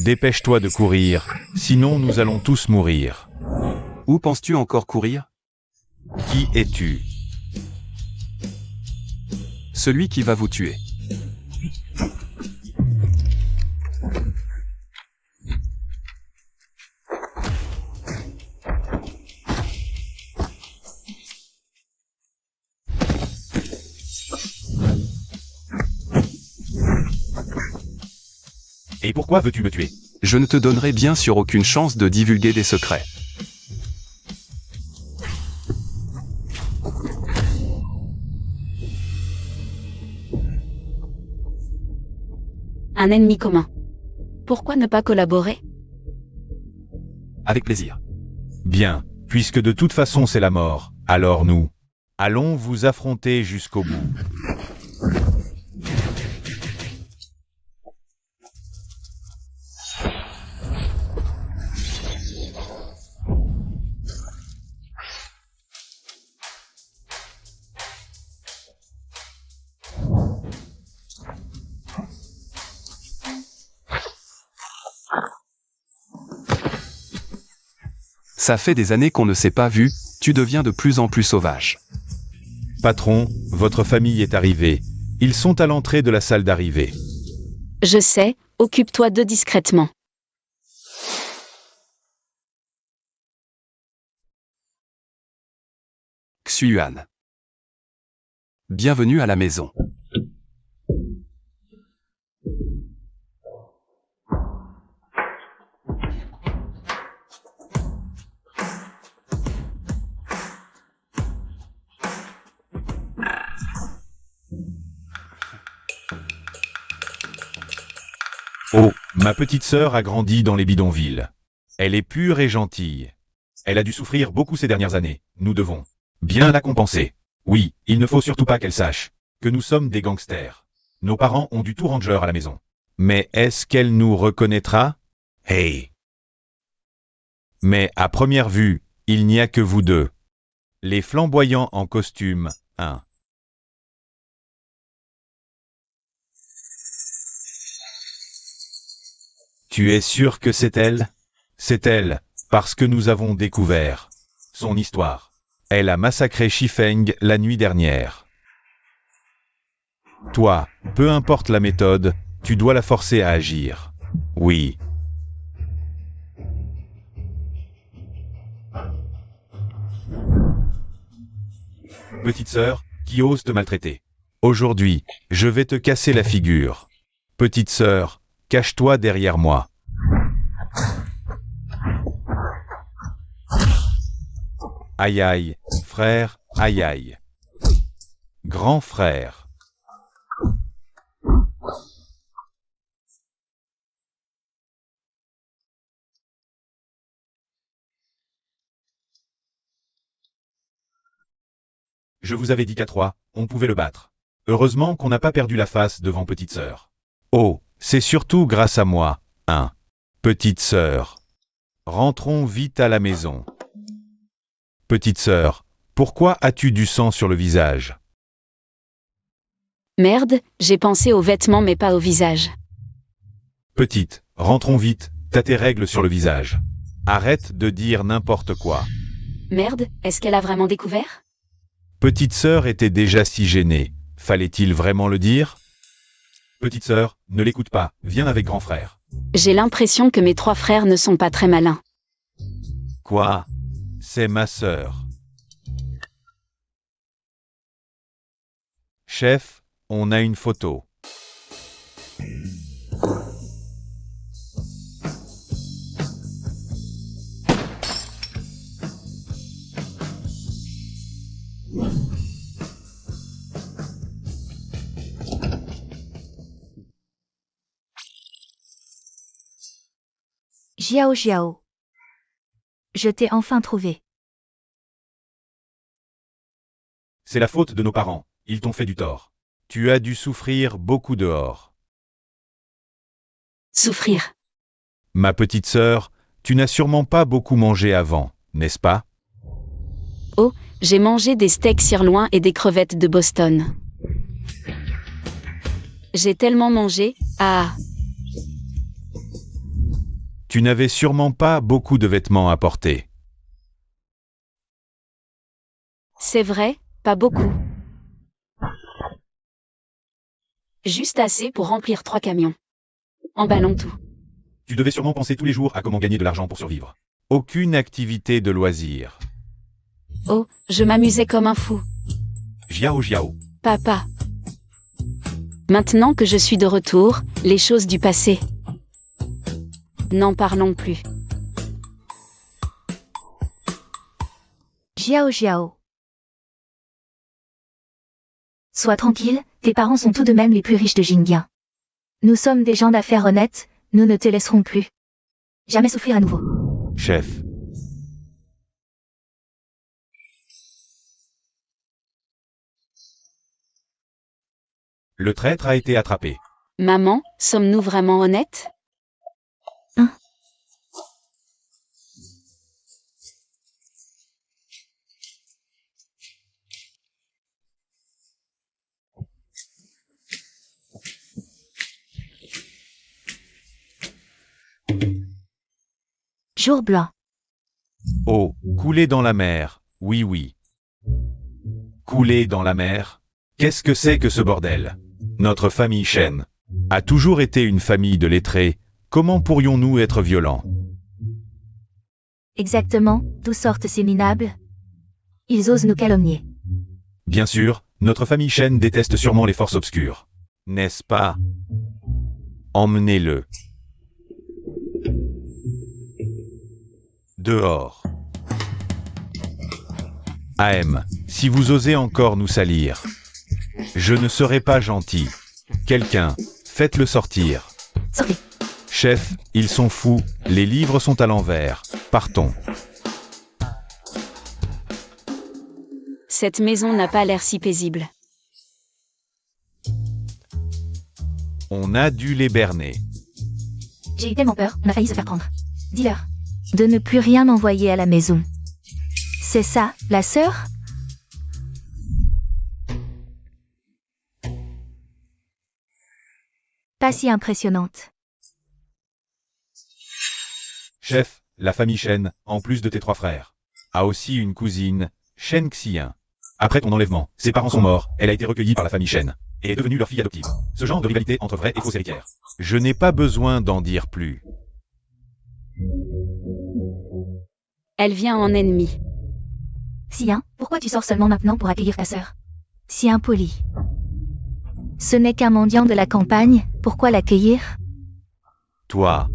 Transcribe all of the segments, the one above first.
Dépêche-toi de courir, sinon nous allons tous mourir. Où penses-tu encore courir? Qui es-tu? Celui qui va vous tuer. Et pourquoi veux-tu me tuer? Je ne te donnerai bien sûr aucune chance de divulguer des secrets. Un ennemi commun. Pourquoi ne pas collaborer? Avec plaisir. Bien, puisque de toute façon c'est la mort, alors nous allons vous affronter jusqu'au bout. Ça fait des années qu'on ne s'est pas vu, tu deviens de plus en plus sauvage. Patron, votre famille est arrivée. Ils sont à l'entrée de la salle d'arrivée. Je sais, occupe-toi d'eux discrètement. Xuan. Bienvenue à la maison. Oh, ma petite sœur a grandi dans les bidonvilles. Elle est pure et gentille. Elle a dû souffrir beaucoup ces dernières années. Nous devons bien la compenser. Oui, il ne faut surtout pas qu'elle sache que nous sommes des gangsters. Nos parents ont du tout ranger à la maison. Mais est-ce qu'elle nous reconnaîtra? Hey! Mais à première vue, il n'y a que vous deux. Les flamboyants en costume, hein. Tu es sûr que c'est elle? C'est elle, parce que nous avons découvert son histoire. Elle a massacré Shifeng la nuit dernière. Toi, peu importe la méthode, tu dois la forcer à agir. Oui. Petite sœur, qui ose te maltraiter? Aujourd'hui, je vais te casser la figure. Petite sœur, cache-toi derrière moi. Aïe aïe, frère, aïe aïe. Grand frère. Je vous avais dit qu'à trois, on pouvait le battre. Heureusement qu'on n'a pas perdu la face devant petite sœur. Oh, c'est surtout grâce à moi, hein. Petite sœur. Rentrons vite à la maison. Petite sœur, pourquoi as-tu du sang sur le visage? Merde, j'ai pensé aux vêtements mais pas au visage. Petite, rentrons vite, t'as tes règles sur le visage. Arrête de dire n'importe quoi. Merde, est-ce qu'elle a vraiment découvert? Petite sœur était déjà si gênée, fallait-il vraiment le dire? Petite sœur, ne l'écoute pas, viens avec grand frère. J'ai l'impression que mes trois frères ne sont pas très malins. Quoi? C'est ma sœur. Chef, on a une photo. Jiao Jiao. Je t'ai enfin trouvé. C'est la faute de nos parents, ils t'ont fait du tort. Tu as dû souffrir beaucoup dehors. Souffrir. Ma petite sœur, tu n'as sûrement pas beaucoup mangé avant, n'est-ce pas? Oh, j'ai mangé des steaks sirloin et des crevettes de Boston. J'ai tellement mangé, ah. Tu n'avais sûrement pas beaucoup de vêtements à porter. C'est vrai, pas beaucoup. Juste assez pour remplir 3 camions. Emballons tout. Tu devais sûrement penser tous les jours à comment gagner de l'argent pour survivre. Aucune activité de loisir. Oh, je m'amusais comme un fou. Jiao Jiao. Papa. Maintenant que je suis de retour, les choses du passé. N'en parlons plus. Jiao Jiao. Sois tranquille, tes parents sont tout de même les plus riches de Jingyan. Nous sommes des gens d'affaires honnêtes, nous ne te laisserons plus. Jamais souffrir à nouveau. Chef. Le traître a été attrapé. Maman, sommes-nous vraiment honnêtes? Jour blanc. Oh, couler dans la mer. Oui, oui. Couler dans la mer. Qu'est-ce que c'est que ce bordel? Notre famille Shen a toujours été une famille de lettrés. Comment pourrions-nous être violents? Exactement, d'où sortent ces minables? Ils osent nous calomnier. Bien sûr, notre famille Shen déteste sûrement les forces obscures. N'est-ce pas? Emmenez-le. Dehors. AM, si vous osez encore nous salir, je ne serai pas gentil. Quelqu'un, faites-le sortir. Sortez. Chef, ils sont fous, les livres sont à l'envers. Partons. Cette maison n'a pas l'air si paisible. On a dû les berner. J'ai eu tellement peur, on a failli se faire prendre. Dis-leur. De ne plus rien envoyer à la maison. C'est ça, la sœur? Pas si impressionnante. Chef, la famille Shen, en plus de tes 3 frères, a aussi une cousine, Shen Xian. Après ton enlèvement, ses parents sont morts, elle a été recueillie par la famille Shen, et est devenue leur fille adoptive. Ce genre de rivalité entre vrais et faux héritières. Je n'ai pas besoin d'en dire plus. Elle vient en ennemi. Xian, pourquoi tu sors seulement maintenant pour accueillir ta sœur? Si impoli. Ce n'est qu'un mendiant de la campagne, pourquoi l'accueillir? Toi.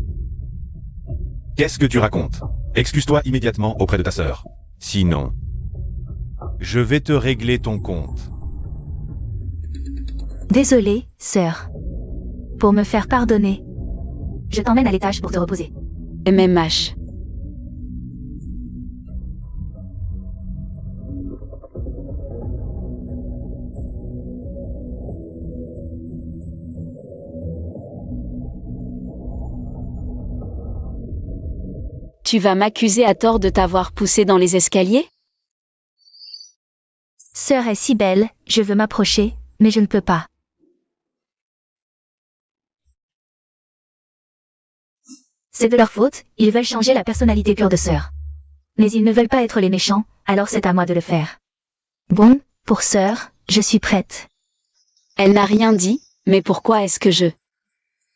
Qu'est-ce que tu racontes? Excuse-toi immédiatement auprès de ta sœur. Sinon, je vais te régler ton compte. Désolée, sœur. Pour me faire pardonner. Je t'emmène à l'étage pour te reposer. MMH. Tu vas m'accuser à tort de t'avoir poussé dans les escaliers? Sœur est si belle, je veux m'approcher, mais je ne peux pas. C'est de leur faute, ils veulent changer la personnalité pure de sœur. Mais ils ne veulent pas être les méchants, alors c'est à moi de le faire. Bon, pour sœur, je suis prête. Elle n'a rien dit, mais pourquoi est-ce que je...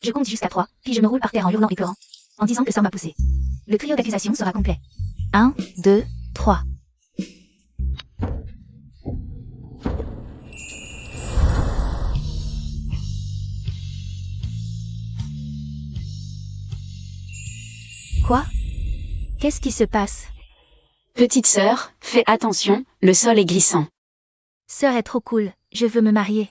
Je compte jusqu'à 3, puis je me roule par terre en hurlant et pleurant, en disant que sœur m'a poussé. Le trio d'accusation sera complet. 1, 2, 3. Quoi? Qu'est-ce qui se passe? Petite sœur, fais attention, le sol est glissant. Sœur est trop cool, je veux me marier.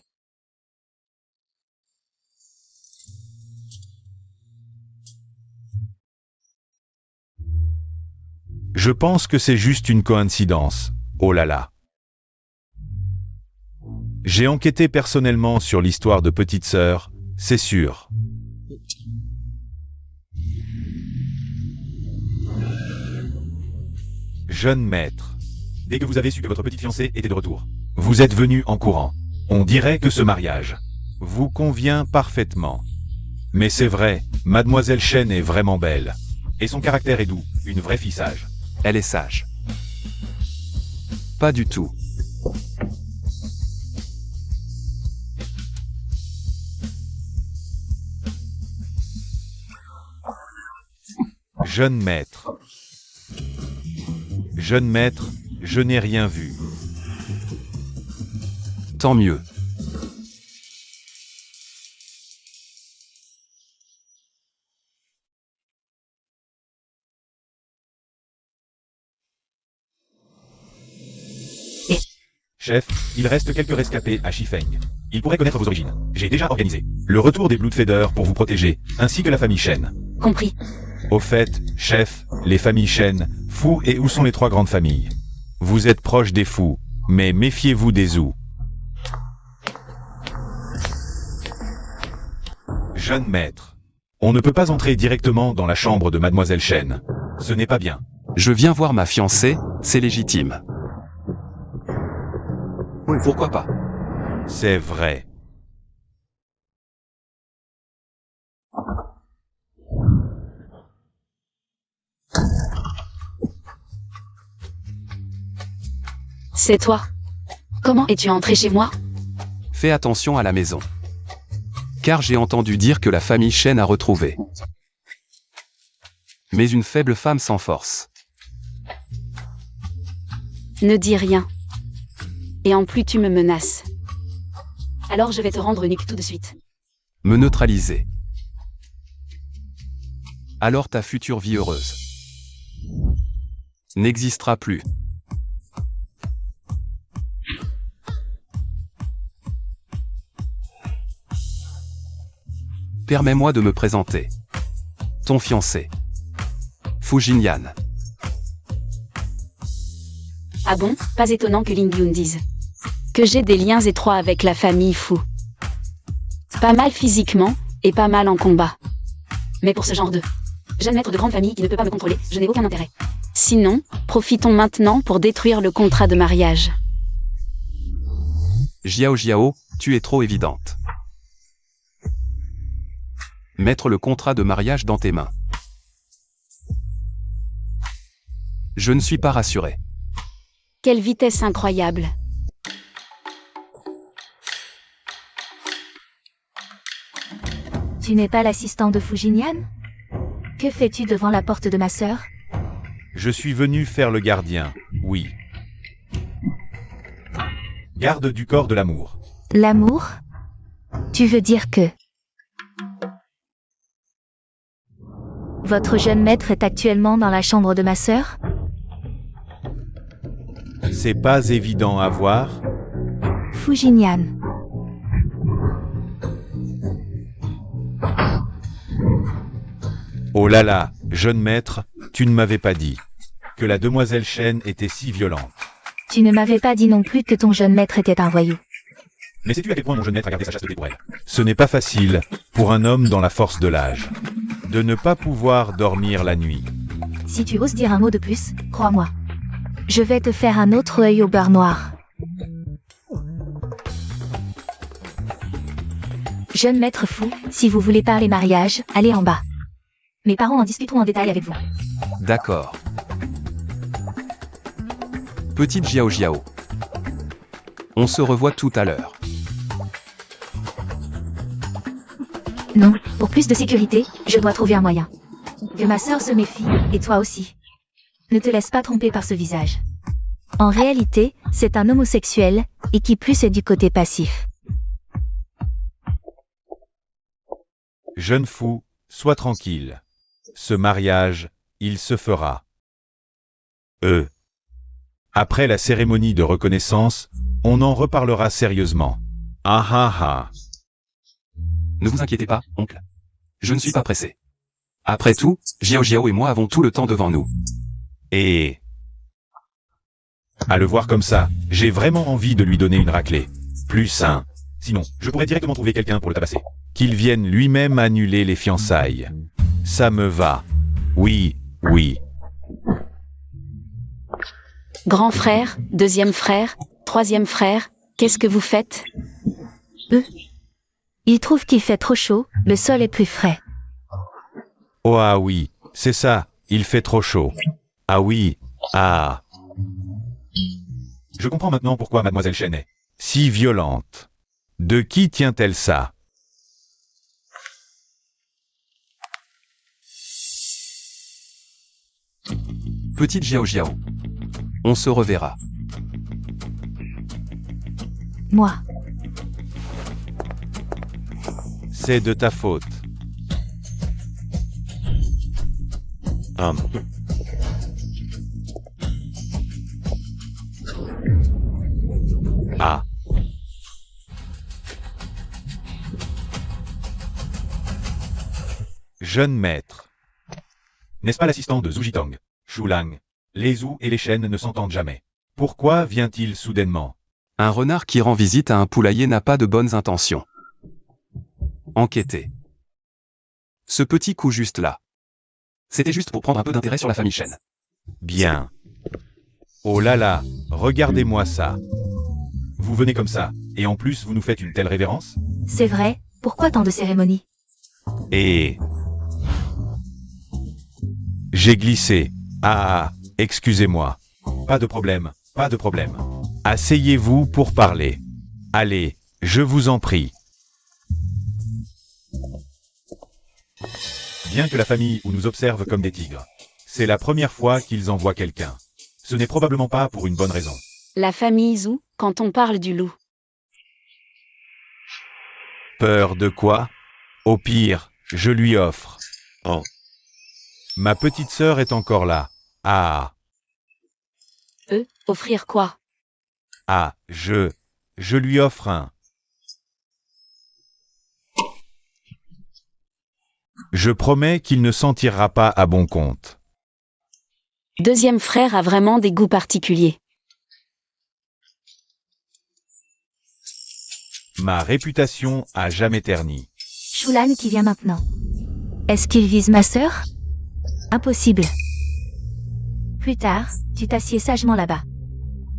Je pense que c'est juste une coïncidence. Oh là là. J'ai enquêté personnellement sur l'histoire de Petite Sœur, c'est sûr. Jeune maître, dès que vous avez su que votre petite fiancée était de retour, vous êtes venu en courant. On dirait que ce mariage vous convient parfaitement. Mais c'est vrai, Mademoiselle Shen est vraiment belle. Et son caractère est doux, une vraie fille sage. Elle est sage. Pas du tout. Jeune maître. Jeune maître, je n'ai rien vu. Tant mieux. Chef, il reste quelques rescapés à Shifeng. Ils pourraient connaître vos origines. J'ai déjà organisé le retour des Bloodfeeder pour vous protéger, ainsi que la famille Shen. Compris. Au fait, chef, les familles Shen, Fu et où sont les 3 grandes familles? Vous êtes proche des Fu, mais méfiez-vous des Zhou. Jeune maître. On ne peut pas entrer directement dans la chambre de Mademoiselle Shen. Ce n'est pas bien. Je viens voir ma fiancée, c'est légitime. Oui, pourquoi pas? C'est vrai. C'est toi. Comment es-tu entré chez moi? Fais attention à la maison. Car j'ai entendu dire que la famille Shen a retrouvé. Mais une faible femme sans force. Ne dis rien. Et en plus tu me menaces. Alors je vais te rendre nuque tout de suite. Me neutraliser. Alors ta future vie heureuse n'existera plus. Permets-moi de me présenter. Ton fiancé. Fu Jinyan. Ah bon? Pas étonnant que Ling Yun dise que j'ai des liens étroits avec la famille Fu. Pas mal physiquement, et pas mal en combat. Mais pour ce genre de jeune maître de grande famille qui ne peut pas me contrôler, je n'ai aucun intérêt. Sinon, profitons maintenant pour détruire le contrat de mariage. Jiao, tu es trop évidente. Mettre le contrat de mariage dans tes mains. Je ne suis pas rassuré. Quelle vitesse incroyable. Tu n'es pas l'assistant de Fu Jinyan? Que fais-tu devant la porte de ma sœur? Je suis venu faire le gardien, oui. Garde du corps de l'amour. L'amour? Tu veux dire que... Votre jeune maître est actuellement dans la chambre de ma sœur? C'est pas évident à voir. Fu Jinyan. Oh là là, jeune maître, tu ne m'avais pas dit que la demoiselle Shen était si violente. Tu ne m'avais pas dit non plus que ton jeune maître était un voyou. Mais sais-tu à quel point mon jeune maître a gardé sa chasteté pour elle? Ce n'est pas facile, pour un homme dans la force de l'âge, de ne pas pouvoir dormir la nuit. Si tu oses dire un mot de plus, crois-moi. Je vais te faire un autre œil au beurre noir. Jeune maître Fu, si vous voulez parler mariage, allez en bas. Mes parents en discuteront en détail avec vous. D'accord. Petite Jiao. On se revoit tout à l'heure. Non, pour plus de sécurité, je dois trouver un moyen. Que ma sœur se méfie, et toi aussi. Ne te laisse pas tromper par ce visage. En réalité, c'est un homosexuel, et qui plus est du côté passif. Jeune fou, sois tranquille. Ce mariage, il se fera. Après la cérémonie de reconnaissance, on en reparlera sérieusement. Ah ah ah. Ne vous inquiétez pas, oncle. Je ne suis pas pressé. Après tout, Jiao et moi avons tout le temps devant nous. Et... à le voir comme ça, j'ai vraiment envie de lui donner une raclée. Plus sain. Sinon, je pourrais directement trouver quelqu'un pour le tabasser. Qu'il vienne lui-même annuler les fiançailles. Ça me va. Oui. Grand frère, deuxième frère, troisième frère, qu'est-ce que vous faites? Il trouve qu'il fait trop chaud, le sol est plus frais. Oh ah oui, C'est ça, il fait trop chaud. Ah oui, ah. Je comprends maintenant pourquoi Mademoiselle Chen est si violente. De qui tient-elle ça? Petite Jiao Jiao. On se reverra. Moi. C'est de ta faute. Ah. Jeune maître. N'est-ce pas l'assistant de Zhu Jitong, Shulang? Les Zhu et les Shen ne s'entendent jamais. Pourquoi vient-il soudainement? Un renard qui rend visite à un poulailler n'a pas de bonnes intentions. Enquêter. Ce petit coup juste là. C'était juste pour prendre un peu d'intérêt sur la famille Chen. Bien. Oh là là, regardez-moi ça. Vous venez comme ça, et en plus vous nous faites une telle révérence? C'est vrai, pourquoi tant de cérémonies? Et... J'ai glissé. Ah, excusez-moi. Pas de problème, pas de problème. Asseyez-vous pour parler. Allez, je vous en prie. Bien que la famille ou nous observe comme des tigres, c'est la première fois qu'ils envoient quelqu'un. Ce n'est probablement pas pour une bonne raison. La famille Zhu, quand on parle du loup. Peur de quoi? Au pire, je lui offre. Oh. Ma petite sœur est encore là. Ah, Offrir quoi? ah, je lui offre un. Je promets qu'il ne s'en tirera pas à bon compte. Deuxième frère a vraiment des goûts particuliers. Ma réputation a jamais terni. Shulan qui vient maintenant. Est-ce qu'il vise ma sœur? Impossible. Plus tard, tu t'assieds sagement là-bas.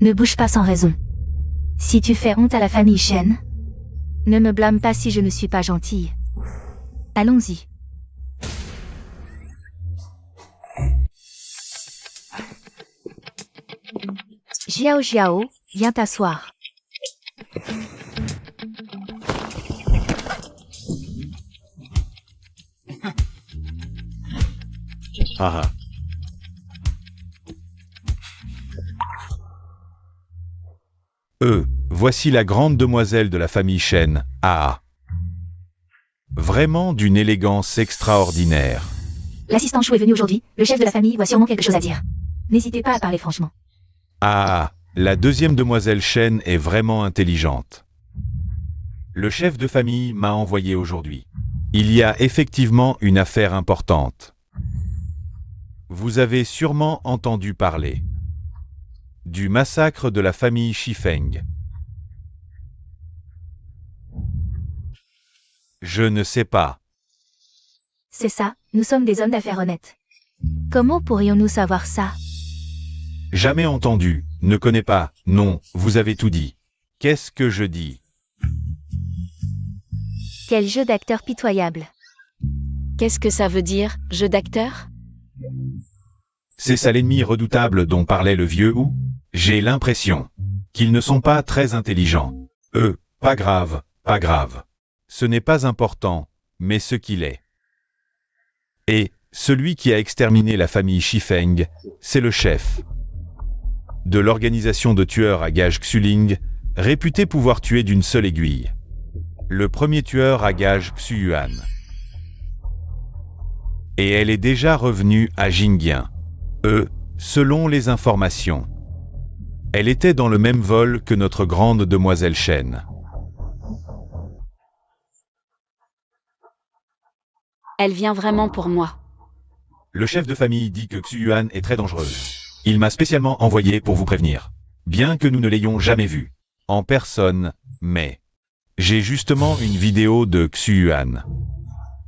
Ne bouge pas sans raison. Si tu fais honte à la famille Shen, ne me blâme pas si je ne suis pas gentille. Allons-y. Jiao Jiao, viens t'asseoir. Ah ah. Voici la grande demoiselle de la famille Shen, Ah. Vraiment d'une élégance extraordinaire. L'assistant Chou est venu aujourd'hui, le chef de la famille voit sûrement quelque chose à dire. N'hésitez pas à parler franchement. Ah, la deuxième demoiselle Shen est vraiment intelligente. Le chef de famille m'a envoyé aujourd'hui. Il y a effectivement une affaire importante. Vous avez sûrement entendu parler du massacre de la famille Shifeng. Je ne sais pas. C'est ça, nous sommes des hommes d'affaires honnêtes. Comment pourrions-nous savoir ça? Jamais entendu, ne connais pas, non, vous avez tout dit. Qu'est-ce que je dis? Quel jeu d'acteur pitoyable. Qu'est-ce que ça veut dire, jeu d'acteur? C'est ça l'ennemi redoutable dont parlait le vieux ou? J'ai l'impression qu'ils ne sont pas très intelligents. Pas grave, pas grave. Ce n'est pas important, mais ce qu'il est. Et, celui qui a exterminé la famille Shifeng, c'est le chef de l'organisation de tueurs à gages Xuling, réputé pouvoir tuer d'une seule aiguille. Le premier tueur à gages Xuyuan. Et elle est déjà revenue à Jingyan. Selon les informations. Elle était dans le même vol que notre grande demoiselle Shen. Elle vient vraiment pour moi. Le chef de famille dit que Xuyuan est très dangereuse. Il m'a spécialement envoyé pour vous prévenir. Bien que nous ne l'ayons jamais vue en personne, mais j'ai justement une vidéo de Xuyuan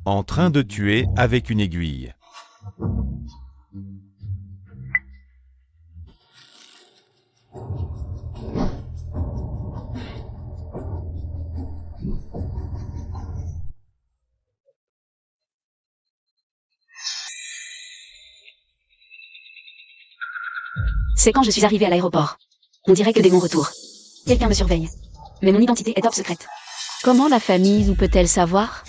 en train de tuer avec une aiguille. C'est quand je suis arrivée à l'aéroport. On dirait que dès mon retour, quelqu'un me surveille. Mais mon identité est top secrète. Comment la famille peut-elle savoir?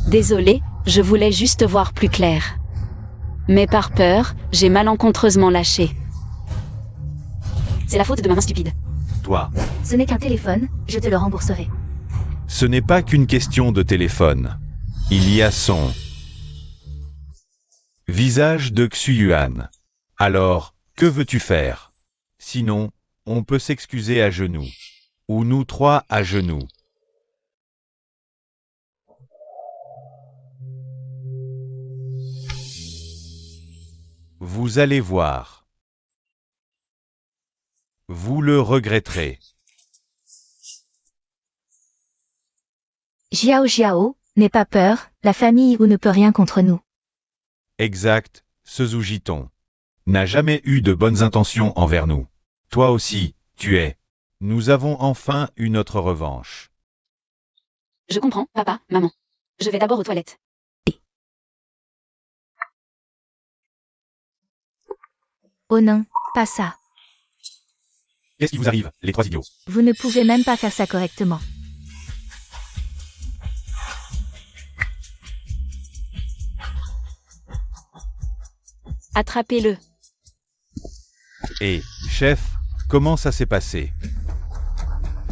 Désolée, je voulais juste voir plus clair. Mais par peur, j'ai malencontreusement lâché. C'est la faute de ma main stupide. Toi, Ce n'est qu'un téléphone, je te le rembourserai. ce n'est pas qu'une question de téléphone. Il y a son visage de Xuyuan. Alors, que veux-tu faire? Sinon, on peut s'excuser à genoux. Ou nous trois à genoux. Vous allez voir. Vous le regretterez. Jiao, n'aie pas peur, la famille ne peut rien contre nous. Exact, ce Zougiton n'a jamais eu de bonnes intentions envers nous. Toi aussi, tu es. Nous avons enfin eu notre revanche. Je comprends, papa, maman. Je vais d'abord aux toilettes. Oh non, pas ça. Qu'est-ce qui vous arrive, les trois idiots? Vous ne pouvez même pas faire ça correctement. Attrapez-le. Et, chef, comment ça s'est passé?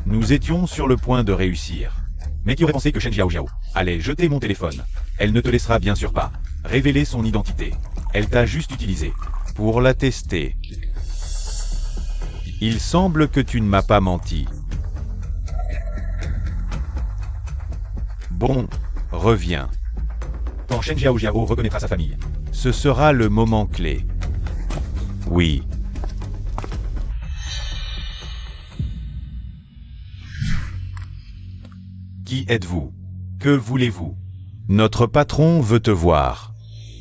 Nous étions sur le point de réussir. Mais qui aurait pensé que Shen Jiao allait jeter mon téléphone? Elle ne te laissera bien sûr pas révéler son identité. Elle t'a juste utilisé pour la tester. Il semble que tu ne m'as pas menti. Bon, reviens. Quand Shen Jiao reconnaîtra sa famille, ce sera le moment clé. Oui. Qui êtes-vous? Que voulez-vous? Notre patron veut te voir.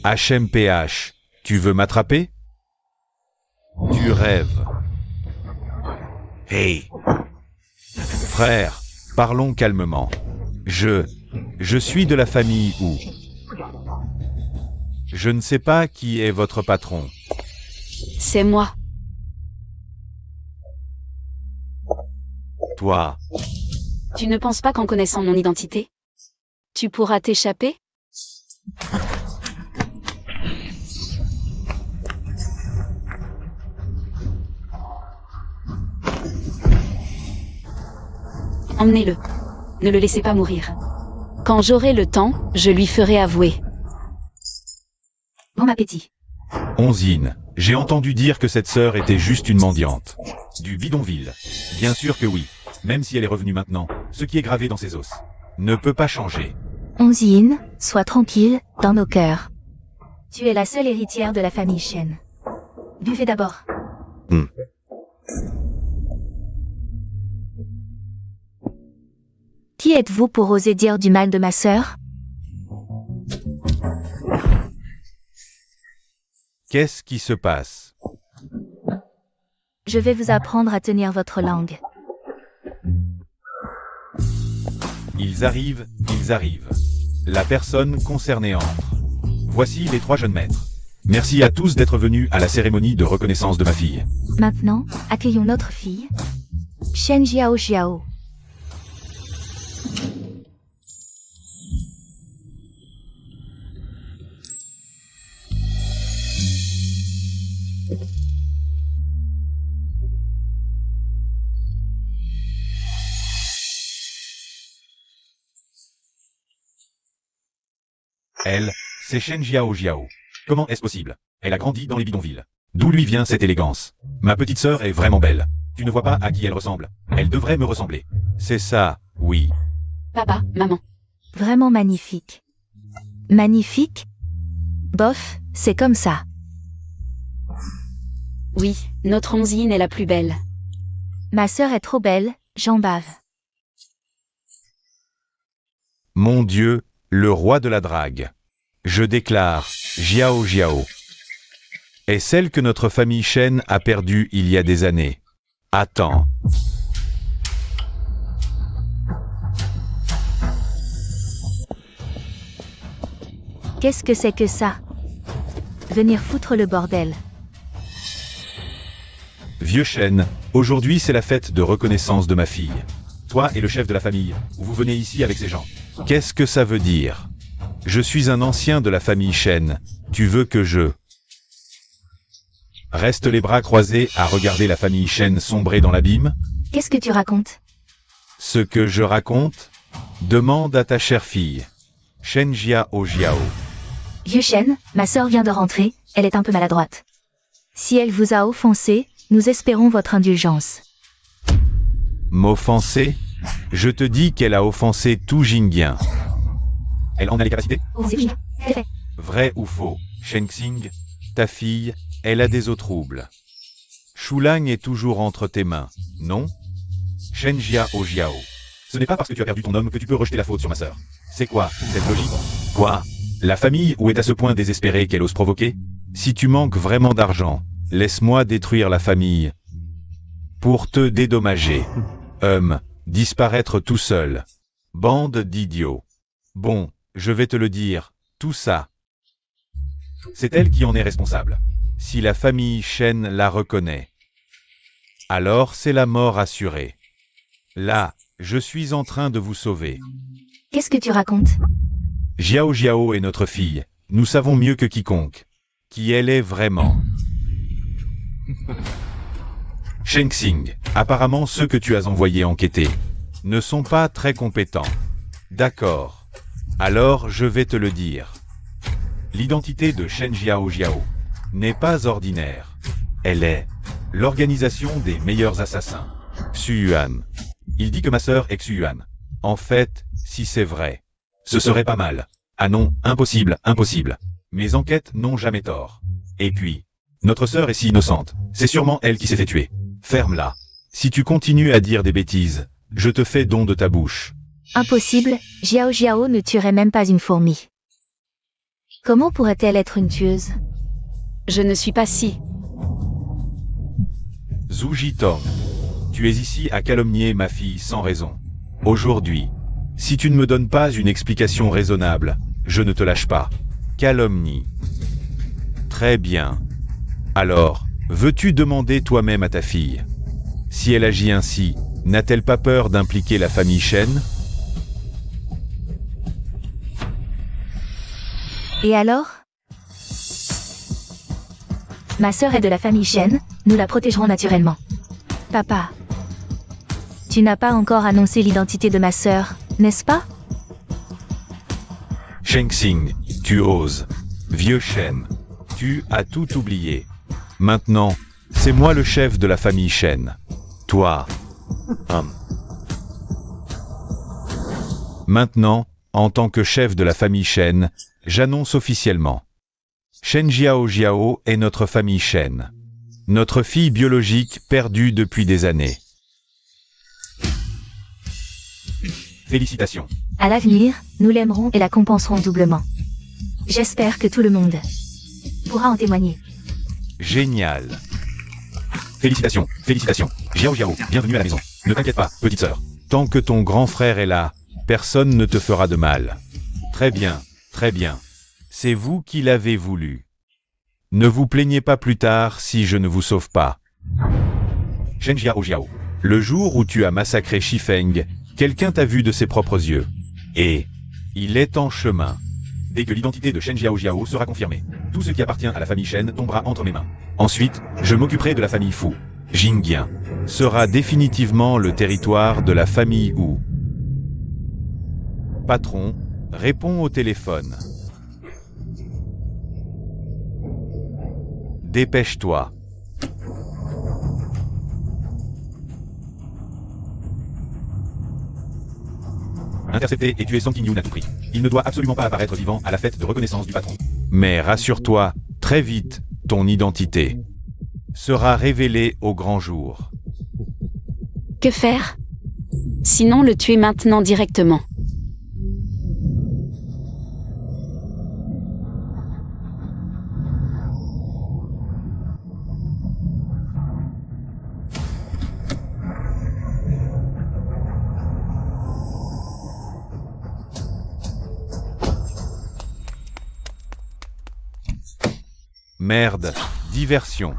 HMPH, tu veux m'attraper? Tu rêves. Hey! Frère, parlons calmement. Je suis de la famille Wu. Je ne sais pas qui est votre patron. C'est moi. Toi, Tu ne penses pas qu'en connaissant mon identité, tu pourras t'échapper? Emmenez-le. Ne le laissez pas mourir. Quand j'aurai le temps, je lui ferai avouer. Bon appétit. Onzine, j'ai entendu dire que cette sœur était juste une mendiante. Du bidonville. Bien sûr que oui. Même si elle est revenue maintenant, ce qui est gravé dans ses os ne peut pas changer. Onzine, sois tranquille, dans nos cœurs. Tu es la seule héritière de la famille Shen. Buvez d'abord. Qui êtes-vous pour oser dire du mal de ma sœur? Qu'est-ce qui se passe? Je vais vous apprendre à tenir votre langue. Ils arrivent. La personne concernée entre. Voici les trois jeunes maîtres. Merci à tous d'être venus à la cérémonie de reconnaissance de ma fille. Maintenant, accueillons notre fille, Shen Jiao. Elle, c'est Shen Jiao. Comment est-ce possible? Elle a grandi dans les bidonvilles. D'où lui vient cette élégance? Ma petite sœur est vraiment belle. Tu ne vois pas à qui elle ressemble? Elle devrait me ressembler. C'est ça, oui. Papa, maman. Vraiment magnifique. Magnifique? Bof, c'est comme ça. Oui, notre Onzine est la plus belle. Ma sœur est trop belle, j'en bave. Mon Dieu, le roi de la drague. Je déclare, Jiao est celle que notre famille Shen a perdue il y a des années. Attends. Qu'est-ce que c'est que ça? Venir foutre le bordel. Vieux Shen, aujourd'hui c'est la fête de reconnaissance de ma fille. Toi et le chef de la famille, vous venez ici avec ces gens. Qu'est-ce que ça veut dire? Je suis un ancien de la famille Shen. Tu veux que je... Reste les bras croisés à regarder la famille Shen sombrer dans l'abîme? Qu'est-ce que tu racontes? Ce que je raconte? Demande à ta chère fille. Shen Jiao Jiao. Vieux Shen, ma sœur vient de rentrer, elle est un peu maladroite. Si elle vous a offensé, nous espérons votre indulgence. M'offenser? Je te dis qu'elle a offensé tout Jingyang. Elle en a les capacités? Oui, c'est fait. Vrai ou faux? Shengxing, ta fille, elle a des eaux troubles. Shulang est toujours entre tes mains, non? Shen Jiao Jiao. Ce n'est pas parce que tu as perdu ton homme que tu peux rejeter la faute sur ma sœur. C'est quoi, cette logique? Quoi? La famille ou est à ce point désespérée qu'elle ose provoquer? Si tu manques vraiment d'argent, laisse-moi détruire la famille. Pour te dédommager. Disparaître tout seul. Bande d'idiots. Bon, je vais te le dire, tout ça. C'est elle qui en est responsable. Si la famille Shen la reconnaît, alors c'est la mort assurée. Là, je suis en train de vous sauver. Qu'est-ce que tu racontes? Jiao Jiao est notre fille. Nous savons mieux que quiconque qui elle est vraiment. Shengxing, apparemment ceux que tu as envoyés enquêter ne sont pas très compétents. D'accord. Alors je vais te le dire. L'identité de Shen Jiao Jiao n'est pas ordinaire. Elle est l'organisation des meilleurs assassins. Xu-Yuan. Il dit que ma sœur est Xu-Yuan. En fait, si c'est vrai, ce serait pas mal. Ah non, impossible, impossible. Mes enquêtes n'ont jamais tort. Et puis, notre sœur est si innocente, c'est sûrement elle qui s'est fait tuer. Ferme-la. Si tu continues à dire des bêtises, je te fais don de ta bouche. Impossible, Jiao Jiao ne tuerait même pas une fourmi. Comment pourrait-elle être une tueuse? Je ne suis pas si. Zhu Jitong, tu es ici à calomnier ma fille sans raison. Aujourd'hui, si tu ne me donnes pas une explication raisonnable, je ne te lâche pas. Calomnie. Très bien. Alors, veux-tu demander toi-même à ta fille? Si elle agit ainsi, n'a-t-elle pas peur d'impliquer la famille Shen? Et alors? Ma sœur est de la famille Shen, nous la protégerons naturellement. Papa. Tu n'as pas encore annoncé l'identité de ma sœur, n'est-ce pas? Shengxing, tu oses. Vieux Shen, tu as tout oublié. Maintenant, c'est moi le chef de la famille Shen. Toi. Maintenant, en tant que chef de la famille Shen, j'annonce officiellement. Shen Jiao Jiao est notre famille Shen. Notre fille biologique perdue depuis des années. Félicitations. À l'avenir, nous l'aimerons et la compenserons doublement. J'espère que tout le monde pourra en témoigner. Génial. Félicitations, félicitations. Jiao Jiao, bienvenue à la maison. Ne t'inquiète pas, petite sœur. Tant que ton grand frère est là, personne ne te fera de mal. Très bien, très bien. C'est vous qui l'avez voulu. Ne vous plaignez pas plus tard si je ne vous sauve pas. Shen Jiao Jiao, le jour où tu as massacré Shifeng, quelqu'un t'a vu de ses propres yeux. Et il est en chemin. Dès que l'identité de Shen Jiao Jiao sera confirmée, tout ce qui appartient à la famille Shen tombera entre mes mains. Ensuite, je m'occuperai de la famille Fu. Jingyang sera définitivement le territoire de la famille Wu. Patron, réponds au téléphone. Dépêche-toi. Intercepter et tuer Song Qingyun à tout prix. Il ne doit absolument pas apparaître vivant à la fête de reconnaissance du patron. Mais rassure-toi, très vite, ton identité sera révélée au grand jour. Que faire? Sinon le tuer maintenant directement. Merde, diversion.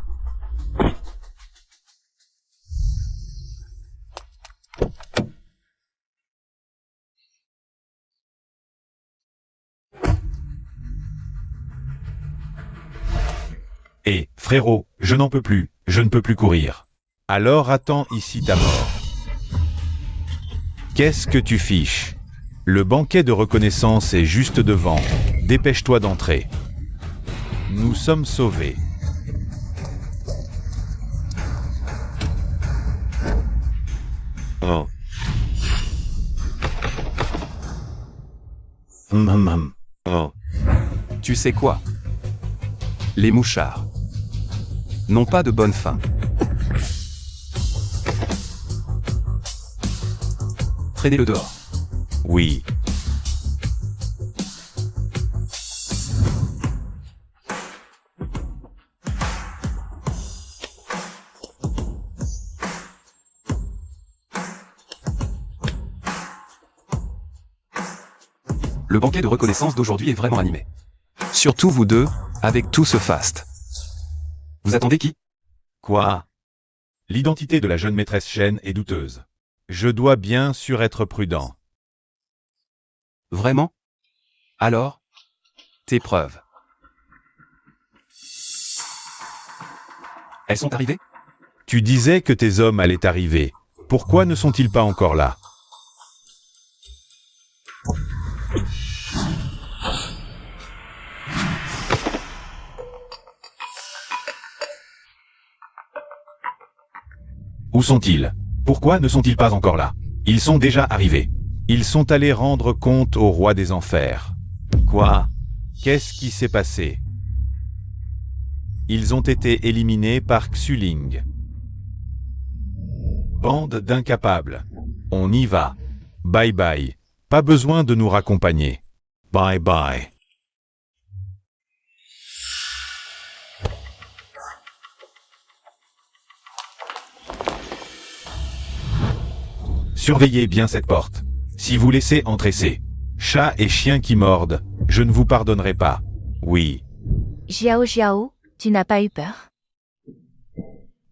Et, frérot, je n'en peux plus, je ne peux plus courir. Alors attends ici ta mort. Qu'est-ce que tu fiches? Le banquet de reconnaissance est juste devant. Dépêche-toi d'entrer. Nous sommes sauvés. Oh. Oh. Tu sais quoi? Les mouchards n'ont pas de bonne fin. Traînez-le dehors. Oui. Le banquet de reconnaissance d'aujourd'hui est vraiment animé. Surtout vous deux, avec tout ce faste. Vous attendez qui? Quoi? L'identité de la jeune maîtresse Shen est douteuse. Je dois bien sûr être prudent. Vraiment? Alors? Tes preuves. Elles sont arrivées? Tu disais que tes hommes allaient arriver. Pourquoi ne sont-ils pas encore là? Où sont-ils? Pourquoi ne sont-ils pas encore là? Ils sont déjà arrivés. Ils sont allés rendre compte au roi des enfers. Quoi? Qu'est-ce qui s'est passé? Ils ont été éliminés par Xuling. Bande d'incapables. On y va. Bye bye. Pas besoin de nous raccompagner. Bye bye. Surveillez bien cette porte. Si vous laissez entrer ces chats et chiens qui mordent, je ne vous pardonnerai pas. Oui. Jiao, tu n'as pas eu peur?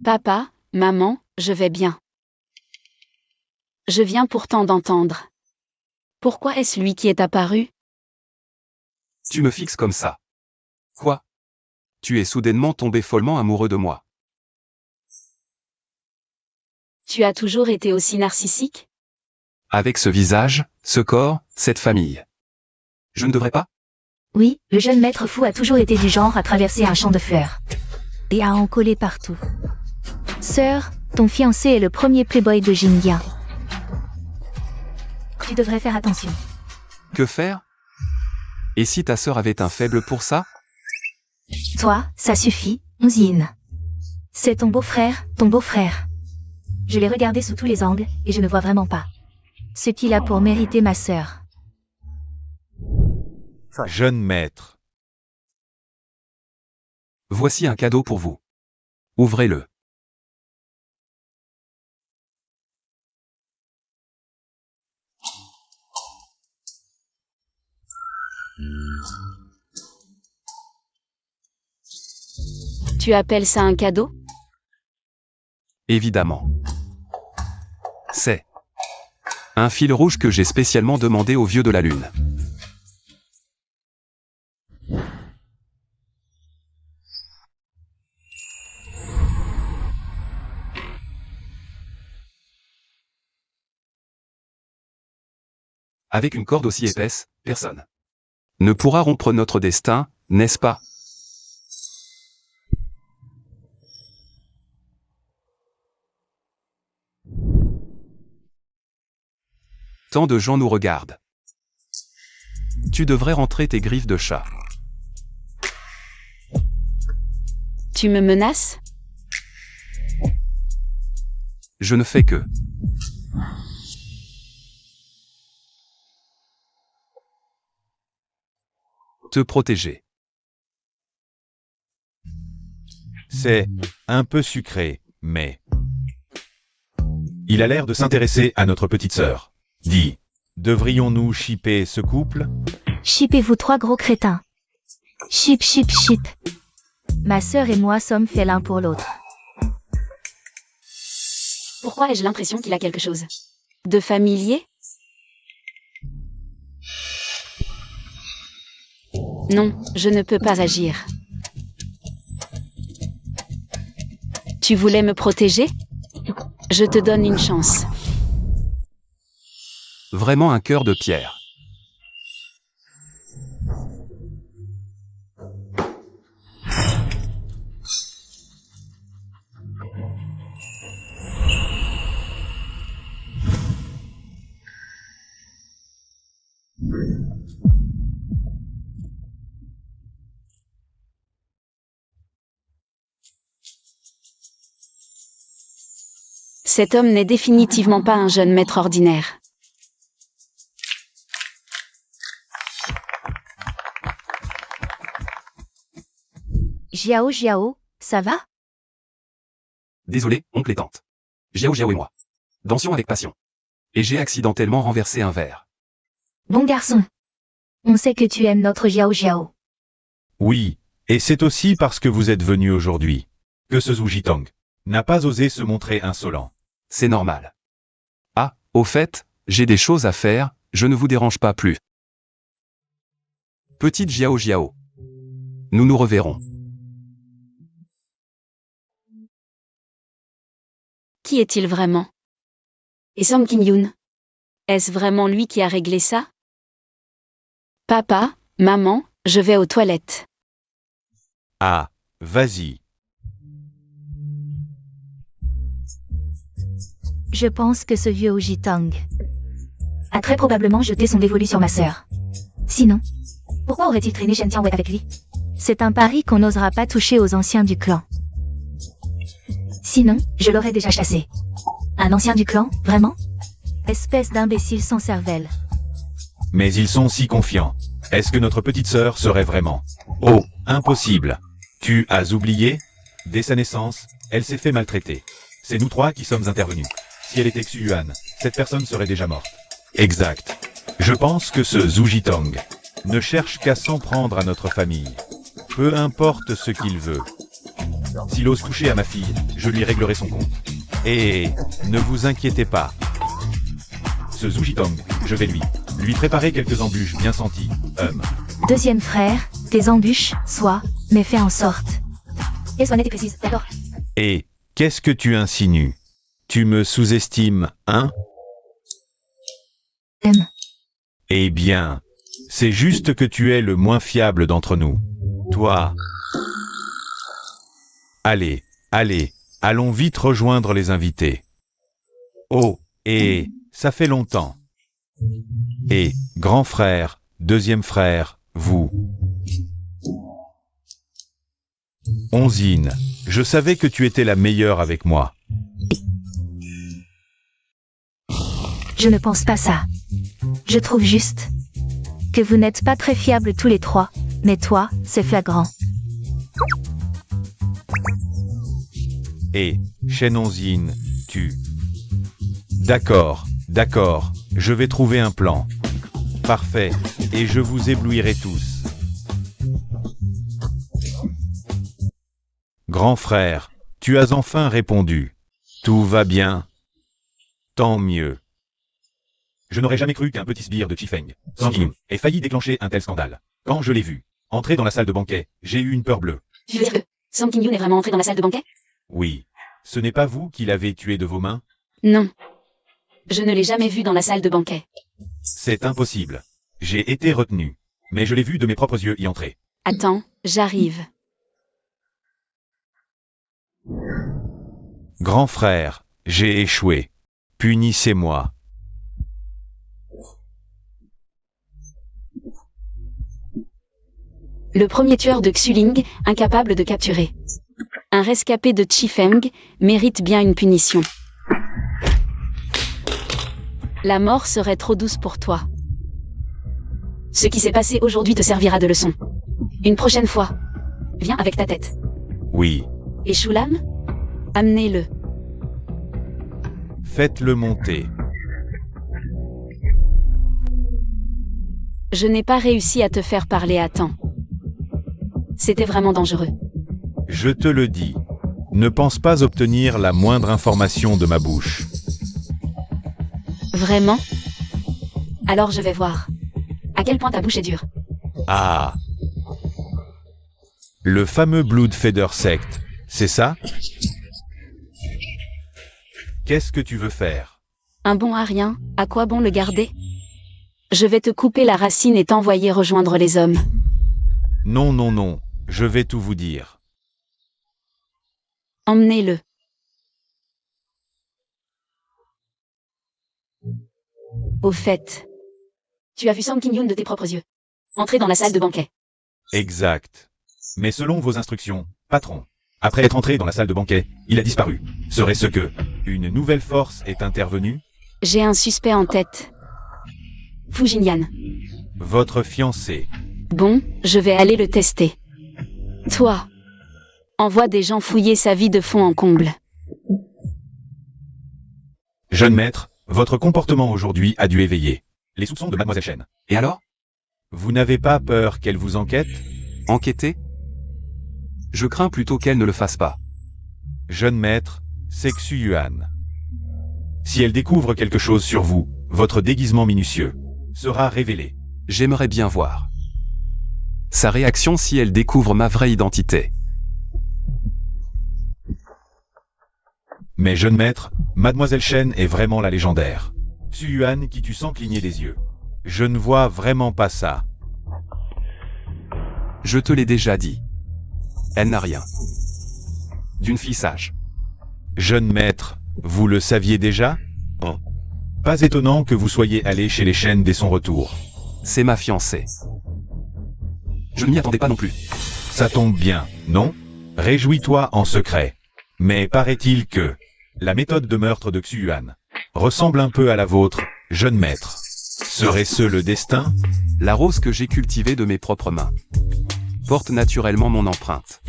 Papa, maman, je vais bien. Je viens pourtant d'entendre. Pourquoi est-ce lui qui est apparu? Tu me fixes comme ça. Quoi? Tu es soudainement tombé follement amoureux de moi. Tu as toujours été aussi narcissique? Avec ce visage, ce corps, cette famille. Je ne devrais pas? Oui, le jeune maître fou a toujours été du genre à traverser un champ de fleurs. Et à en coller partout. Sœur, ton fiancé est le premier playboy de Jingia. Tu devrais faire attention. Que faire? Et si ta sœur avait un faible pour ça? Toi, ça suffit, Mousine. C'est ton beau-frère, ton beau-frère. Je l'ai regardé sous tous les angles, et je ne vois vraiment pas ce qu'il a pour mériter ma sœur. Jeune maître. Voici un cadeau pour vous. Ouvrez-le. Tu appelles ça un cadeau? Évidemment. C'est un fil rouge que j'ai spécialement demandé au vieux de la lune. Avec une corde aussi épaisse, personne ne pourra rompre notre destin, n'est-ce pas? Tant de gens nous regardent. Tu devrais rentrer tes griffes de chat. Tu me menaces? Je ne fais que te protéger. C'est un peu sucré, mais... Il a l'air de s'intéresser à notre petite sœur. Dis, devrions-nous shipper ce couple? Shippez-vous trois gros crétins. Ship. Ma sœur et moi sommes faits l'un pour l'autre. Pourquoi ai-je l'impression qu'il a quelque chose de familier? Non, je ne peux pas agir. Tu voulais me protéger? Je te donne une chance. Vraiment un cœur de pierre. Cet homme n'est définitivement pas un jeune maître ordinaire. Jiao, ça va? Désolé, oncle et tante. Jiao et moi. Dansions avec passion. Et j'ai accidentellement renversé un verre. Bon garçon. On sait que tu aimes notre Jiao. Oui, et c'est aussi parce que vous êtes venu aujourd'hui que ce Zhu Jitang n'a pas osé se montrer insolent. C'est normal. Ah, au fait, j'ai des choses à faire, je ne vous dérange pas plus. Petite Jiao. Nous nous reverrons. Qui est-il vraiment? Et Song King-yoon? Est-ce vraiment lui qui a réglé ça? Papa, maman, je vais aux toilettes. Ah, vas-y. Je pense que ce vieux Ojitang a très probablement jeté son dévolu sur ma sœur. Sinon, pourquoi aurait-il traîné Shen Tianwei avec lui? C'est un pari qu'on n'osera pas toucher aux anciens du clan. Sinon, je l'aurais déjà chassé. Un ancien du clan, vraiment? Espèce d'imbécile sans cervelle. Mais ils sont si confiants. Est-ce que notre petite sœur serait vraiment? Oh, impossible. Tu as oublié? Dès sa naissance, elle s'est fait maltraiter. C'est nous trois qui sommes intervenus. Si elle était Xu Yuan, cette personne serait déjà morte. Exact. Je pense que ce Zhu Jitang ne cherche qu'à s'en prendre à notre famille. Peu importe ce qu'il veut. S'il ose toucher à ma fille, je lui réglerai son compte. Et ne vous inquiétez pas. Ce Zhu Jitang, je vais lui préparer quelques embûches bien senties. Deuxième frère, tes embûches, mais fais en sorte. Et sois nette et précise, d'accord? Et qu'est-ce que tu insinues? Tu me sous-estimes, hein? Eh bien, c'est juste que tu es le moins fiable d'entre nous. Toi. Allez, allons vite rejoindre les invités. Oh, et ça fait longtemps. Et, grand frère, deuxième frère, vous. Onzine, je savais que tu étais la meilleure avec moi. Je ne pense pas ça. Je trouve juste que vous n'êtes pas très fiables tous les trois, mais toi, c'est flagrant. Et, Shen Onzine, tu... D'accord, je vais trouver un plan. Parfait, et je vous éblouirai tous. Grand frère, tu as enfin répondu. Tout va bien. Tant mieux. Je n'aurais jamais cru qu'un petit sbire de Chifeng, Song ait failli déclencher un tel scandale. Quand je l'ai vu entrer dans la salle de banquet, j'ai eu une peur bleue. Tu veux dire que Song King-yoon est vraiment entré dans la salle de banquet? Oui. Ce n'est pas vous qui l'avez tué de vos mains? Non. Je ne l'ai jamais vu dans la salle de banquet. C'est impossible. J'ai été retenu. Mais je l'ai vu de mes propres yeux y entrer. Attends, j'arrive. Grand frère, j'ai échoué. Punissez-moi. Le premier tueur de Xuling, incapable de capturer un rescapé de Chifeng, mérite bien une punition. La mort serait trop douce pour toi. Ce qui s'est passé aujourd'hui te servira de leçon. Une prochaine fois, viens avec ta tête. Oui. Et Shulam? Amenez-le. Faites-le monter. Je n'ai pas réussi à te faire parler à temps. C'était vraiment dangereux. Je te le dis. Ne pense pas obtenir la moindre information de ma bouche. Vraiment? Alors je vais voir. À quel point ta bouche est dure. Ah. Le fameux Bloodfeather Sect, c'est ça? Qu'est-ce que tu veux faire? Un bon à rien, à quoi bon le garder? Je vais te couper la racine et t'envoyer rejoindre les hommes. Non, non, non, je vais tout vous dire. Emmenez-le. Au fait, tu as vu Song King-yoon de tes propres yeux. Entrer dans la salle de banquet. Exact. Mais selon vos instructions, patron, après être entré dans la salle de banquet, il a disparu. Serait-ce que une nouvelle force est intervenue? J'ai un suspect en tête. Fujinyan. Votre fiancé. Bon, je vais aller le tester. Toi, envoie des gens fouiller sa vie de fond en comble. Jeune maître, votre comportement aujourd'hui a dû éveiller les soupçons de Mademoiselle Chen. Et alors? Vous n'avez pas peur qu'elle vous enquête? Enquêter? Je crains plutôt qu'elle ne le fasse pas. Jeune maître, c'est Xu Yuan. Si elle découvre quelque chose sur vous, votre déguisement minutieux sera révélé. J'aimerais bien voir sa réaction si elle découvre ma vraie identité. Mais jeune maître, Mademoiselle Chen est vraiment la légendaire Xu Yuan qui tu sens cligner des yeux. Je ne vois vraiment pas ça. Je te l'ai déjà dit. Elle n'a rien d'une fille sage. Jeune maître, vous le saviez déjà? Pas étonnant que vous soyez allé chez les Chen dès son retour. C'est ma fiancée. Je ne m'y attendais pas non plus. Ça tombe bien, non? Réjouis-toi en secret. Mais paraît-il que la méthode de meurtre de Xu Yuan ressemble un peu à la vôtre, jeune maître. Serait-ce le destin? La rose que j'ai cultivée de mes propres mains porte naturellement mon empreinte.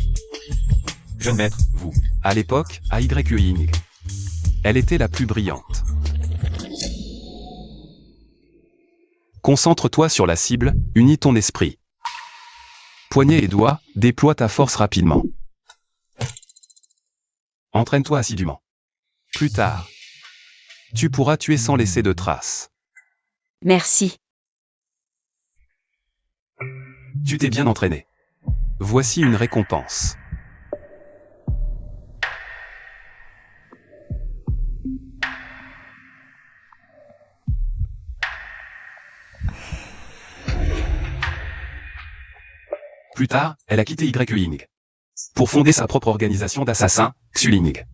Jeune maître, vous. À l'époque, à Ying, elle était la plus brillante. Concentre-toi sur la cible, unis ton esprit. Poignets et doigts, déploie ta force rapidement. Entraîne-toi assidûment. Plus tard, tu pourras tuer sans laisser de traces. Merci. Tu t'es bien entraîné. Voici une récompense. Plus tard, elle a quitté Ying pour fonder sa propre organisation d'assassins, Xuling.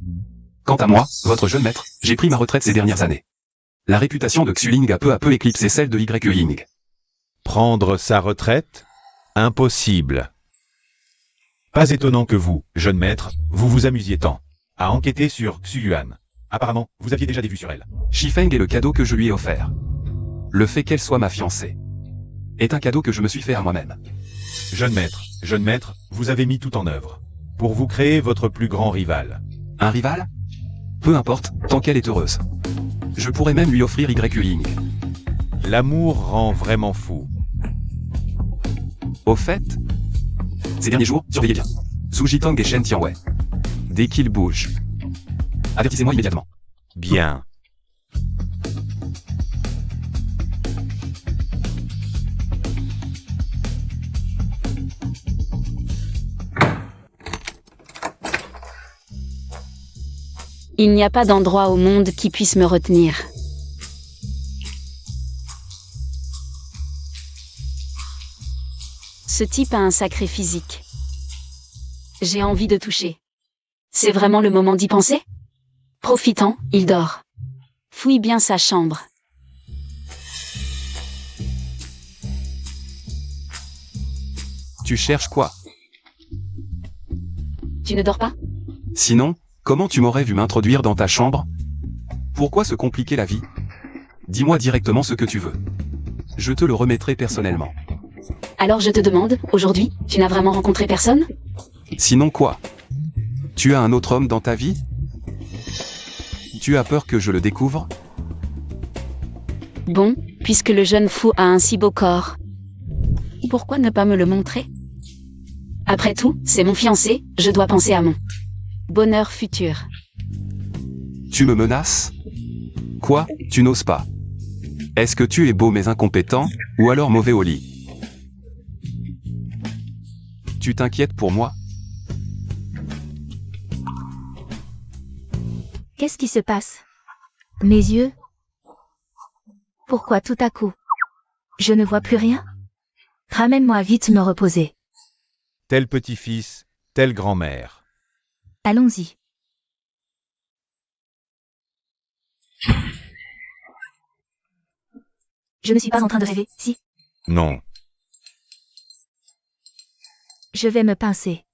Quant à moi, votre jeune maître, j'ai pris ma retraite ces dernières années. La réputation de Xuling a peu à peu éclipsé celle de Ying. Prendre sa retraite? Impossible. Pas étonnant que vous, jeune maître, vous vous amusiez tant à enquêter sur Xu Yuan. Apparemment, vous aviez déjà des vues sur elle. Shifeng est le cadeau que je lui ai offert. Le fait qu'elle soit ma fiancée est un cadeau que je me suis fait à moi-même. Jeune maître, vous avez mis tout en œuvre pour vous créer votre plus grand rival. Un rival? Peu importe, tant qu'elle est heureuse. Je pourrais même lui offrir Ying. L'amour rend vraiment fou. Au fait, ces derniers jours, surveillez bien Zhu Jitong et Shen Tianwei. Dès qu'ils bougent, avertissez-moi immédiatement. Bien. Il n'y a pas d'endroit au monde qui puisse me retenir. Ce type a un sacré physique. J'ai envie de toucher. C'est vraiment le moment d'y penser? Profitant, il dort. Fouille bien sa chambre. Tu cherches quoi? Tu ne dors pas? Sinon, comment tu m'aurais vu m'introduire dans ta chambre? Pourquoi se compliquer la vie? Dis-moi directement ce que tu veux. Je te le remettrai personnellement. Alors je te demande, aujourd'hui, tu n'as vraiment rencontré personne? Sinon quoi? Tu as un autre homme dans ta vie? Tu as peur que je le découvre? Bon, puisque le jeune fou a un si beau corps, pourquoi ne pas me le montrer? Après tout, c'est mon fiancé, je dois penser à mon bonheur futur. Tu me menaces? Quoi, tu n'oses pas? Est-ce que tu es beau mais incompétent, ou alors mauvais au lit? Tu t'inquiètes pour moi? Qu'est-ce qui se passe? Mes yeux? Pourquoi tout à coup? Je ne vois plus rien? Ramène-moi vite me reposer. Tel petit-fils, telle grand-mère. Allons-y. Je ne suis pas en train de rêver, si. Non. Je vais me pincer.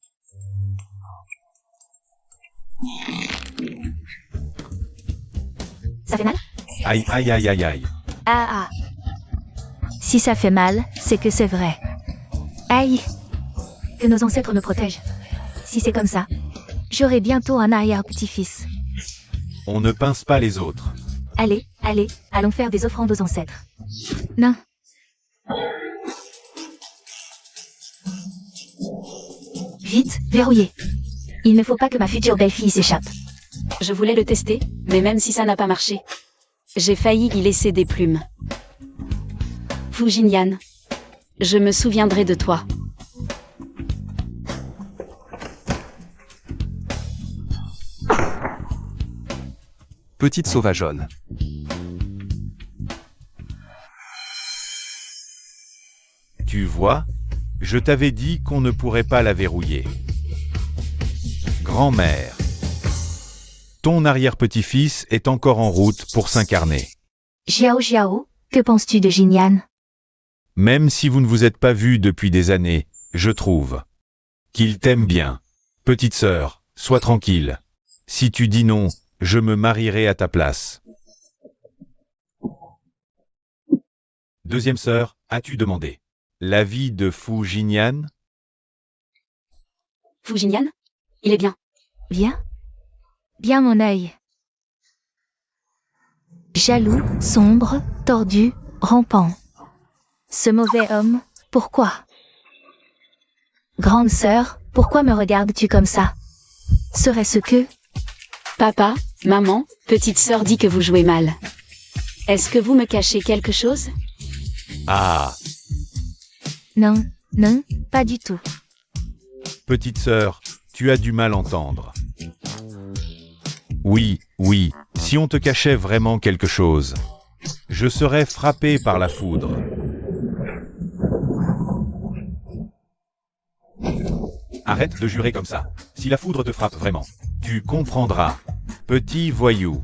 Ça fait mal? Aïe aïe aïe aïe aïe. Ah ah. Si ça fait mal, c'est que c'est vrai. Aïe. Que nos ancêtres me protègent. Si c'est comme ça, j'aurai bientôt un arrière-petit-fils. On ne pince pas les autres. Allez, allez, allons faire des offrandes aux ancêtres. Non. Vite, verrouillez. Il ne faut pas que ma future belle-fille s'échappe. Je voulais le tester, mais même si ça n'a pas marché, j'ai failli y laisser des plumes. Fu Jinyan, je me souviendrai de toi. Petite sauvageonne. Tu vois, je t'avais dit qu'on ne pourrait pas la verrouiller. Grand-mère. Ton arrière-petit-fils est encore en route pour s'incarner. Xiao Xiao, que penses-tu de Jinyan? Même si vous ne vous êtes pas vus depuis des années, je trouve qu'il t'aime bien. Petite sœur, sois tranquille. Si tu dis non, je me marierai à ta place. Deuxième sœur, as-tu demandé l'avis de Fu Jinyan? Fu Jinyan? Il est bien. Bien? Bien mon œil. Jaloux, sombre, tordu, rampant. Ce mauvais homme, pourquoi? Grande sœur, pourquoi me regardes-tu comme ça? Serait-ce que... Papa, maman, petite sœur dit que vous jouez mal. Est-ce que vous me cachez quelque chose? Ah, Non, non, pas du tout. petite sœur, tu as du mal entendre. Oui, oui, si on te cachait vraiment quelque chose, je serais frappé par la foudre. Arrête de jurer comme ça. Si la foudre te frappe vraiment, tu comprendras. Petit voyou.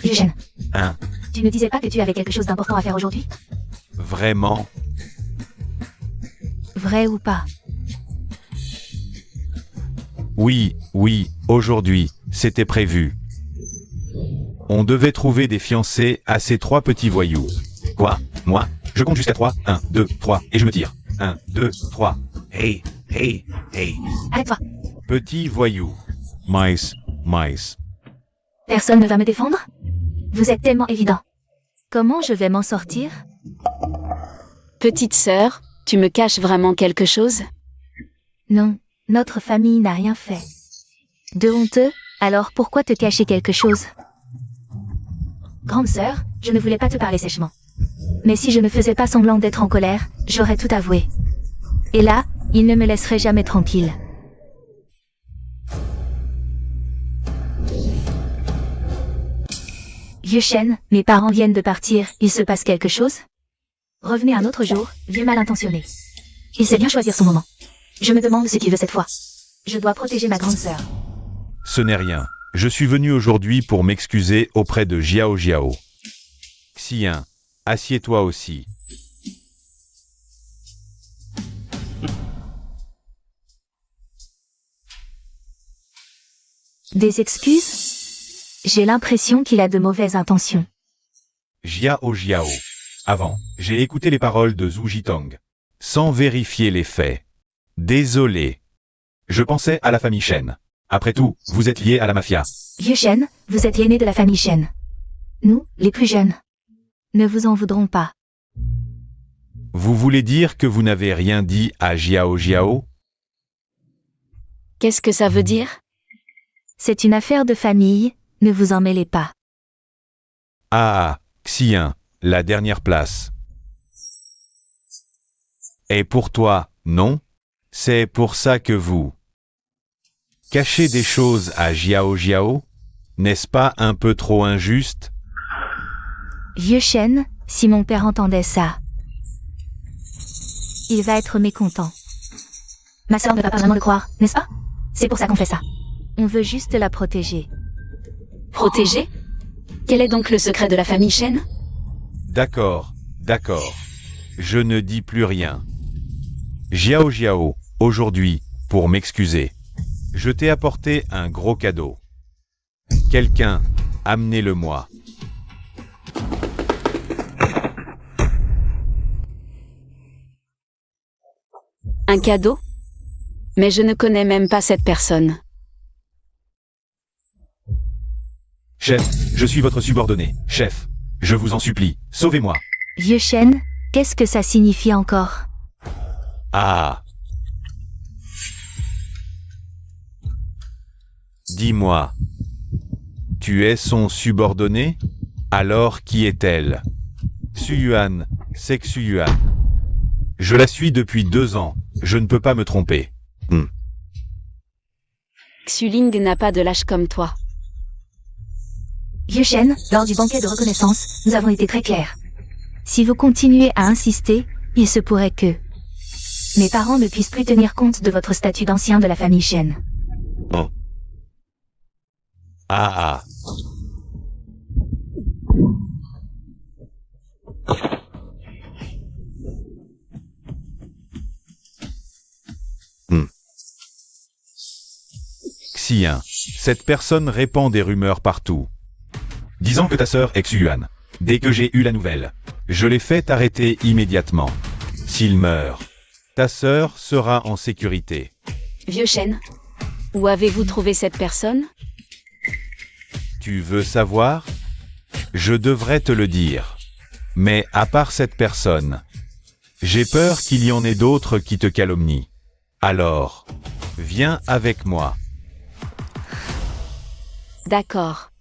Eugène, Hein, tu ne disais pas que tu avais quelque chose d'important à faire aujourd'hui? vraiment? Vrai ou pas? Oui, oui, aujourd'hui, c'était prévu. On devait trouver des fiancés à ces trois petits voyous. Quoi? Moi? Je compte jusqu'à 3, 1, 2, 3, et je me tire. 1, 2, 3. Hey, hey, hey. Arrête-toi. Petit voyou. Mice, mice. Personne ne va me défendre? Vous êtes tellement évident. Comment je vais m'en sortir? Petite sœur, tu me caches vraiment quelque chose? Non, notre famille n'a rien fait. De honteux, alors pourquoi te cacher quelque chose? Grande sœur, je ne voulais pas te parler sèchement. Mais si je ne faisais pas semblant d'être en colère, j'aurais tout avoué. Et là, il ne me laisserait jamais tranquille. Vieux chêne, mes parents viennent de partir, il se passe quelque chose? Revenez un autre jour, vieux mal intentionné. Il sait bien choisir son moment. Je me demande ce qu'il veut cette fois. Je dois protéger ma grande sœur. Ce n'est rien. Je suis venu aujourd'hui pour m'excuser auprès de Jiao Jiao. Xian, assieds-toi aussi. Des excuses? J'ai l'impression qu'il a de mauvaises intentions. Jiao Jiao. Avant, j'ai écouté les paroles de Zhu Jitong, sans vérifier les faits. Désolé. Je pensais à la famille Shen. Après tout, vous êtes liés à la mafia. Vieux chêne, vous êtes l'aîné de la famille Shen. Nous, les plus jeunes, ne vous en voudrons pas. Vous voulez dire que vous n'avez rien dit à Jiao Jiao? Qu'est-ce que ça veut dire? C'est une affaire de famille, ne vous en mêlez pas. Ah, Xian, la dernière place. Et pour toi, non? C'est pour ça que vous cachez des choses à Jiao Jiao? N'est-ce pas un peu trop injuste? Vieux chêne, si mon père entendait ça, il va être mécontent. Ma sœur ne va pas vraiment le croire, n'est-ce pas? C'est pour ça qu'on fait ça. On veut juste la protéger. Protéger? Quel est donc le secret de la famille Shen? D'accord, d'accord. Je ne dis plus rien. Jiao Jiao, aujourd'hui, pour m'excuser, je t'ai apporté un gros cadeau. Quelqu'un, amenez-le-moi. Un cadeau? Mais je ne connais même pas cette personne. Chef, je suis votre subordonné. Chef, je vous en supplie, sauvez-moi. Vieux chêne, qu'est-ce que ça signifie encore? Ah. Dis-moi. Tu es son subordonné? Alors qui est-elle? Xuyuan, c'est Xuyuan. Je la suis depuis 2 ans, je ne peux pas me tromper. Xuling n'a pas de lâche comme toi. Vieux chêne, lors du banquet de reconnaissance, nous avons été très clairs. Si vous continuez à insister, il se pourrait que mes parents ne puissent plus tenir compte de votre statut d'ancien de la famille Shen. Oh. Ah ah. Xian, cette personne répand des rumeurs partout, disant que ta sœur est Xuyuan. Dès que j'ai eu la nouvelle, je l'ai fait arrêter immédiatement. S'il meurt, ta sœur sera en sécurité. Vieux Shen, où avez-vous trouvé cette personne? Tu veux savoir? Je devrais te le dire. Mais à part cette personne, j'ai peur qu'il y en ait d'autres qui te calomnient. Alors, viens avec moi. D'accord.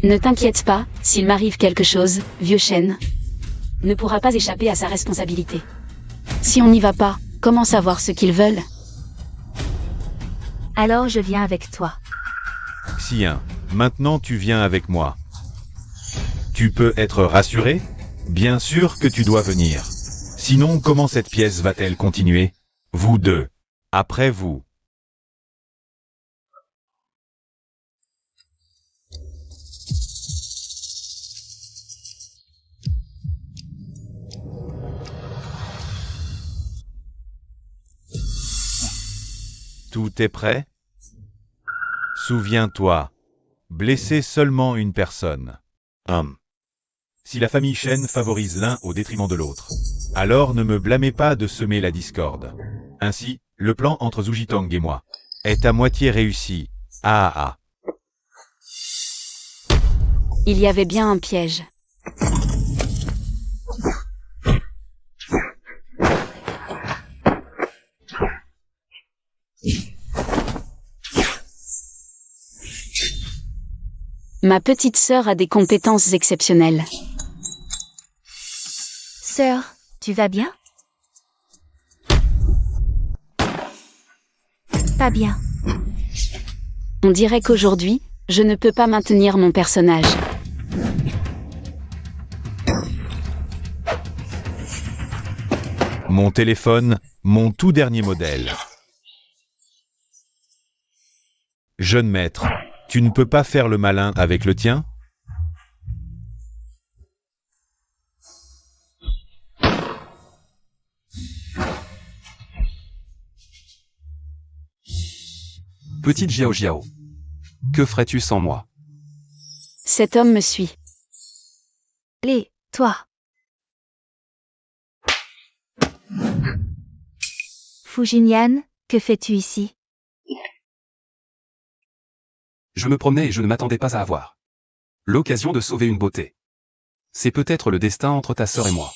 Ne t'inquiète pas, s'il m'arrive quelque chose, vieux Shen ne pourra pas échapper à sa responsabilité. Si on n'y va pas, comment savoir ce qu'ils veulent? Alors je viens avec toi. Xian, maintenant tu viens avec moi. Tu peux être rassuré? Bien sûr que tu dois venir. Sinon, comment cette pièce va-t-elle continuer? Vous deux. Après vous. Tout est prêt? Souviens-toi, blesser seulement une personne. Si la famille Shen favorise l'un au détriment de l'autre, alors ne me blâmez pas de semer la discorde. Ainsi, le plan entre Zhujitong et moi est à moitié réussi. Ah ah. Il y avait bien un piège. Ma petite sœur a des compétences exceptionnelles. Sœur, tu vas bien? Pas bien. On dirait qu'aujourd'hui, je ne peux pas maintenir mon personnage. Mon téléphone, mon tout dernier modèle. Jeune maître, tu ne peux pas faire le malin avec le tien? Petite Jiao Jiao. Que ferais-tu sans moi? Cet homme me suit. Allez, toi. Fujinyan, que fais-tu ici? Je me promenais et je ne m'attendais pas à avoir l'occasion de sauver une beauté. C'est peut-être le destin entre ta sœur et moi.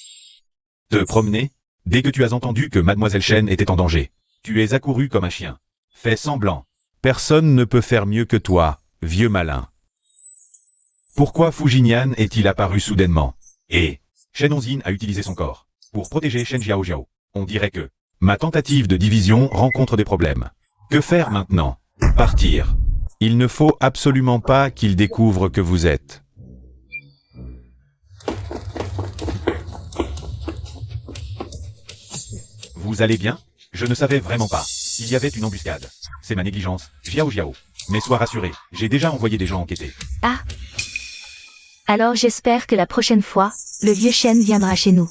Te promener? Dès que tu as entendu que Mademoiselle Chen était en danger, tu es accouru comme un chien. Fais semblant. Personne ne peut faire mieux que toi, vieux malin. Pourquoi Fujinian est-il apparu soudainement? Et Shen Onzin a utilisé son corps pour protéger Shen Jiaojiao. On dirait que ma tentative de division rencontre des problèmes. Que faire maintenant? Partir. Il ne faut absolument pas qu'il découvre que vous êtes. Vous allez bien? Je ne savais vraiment pas. Il y avait une embuscade. C'est ma négligence, Jiao. Mais sois rassuré, j'ai déjà envoyé des gens enquêter. Ah. Alors j'espère que la prochaine fois, le vieux Shen viendra chez nous.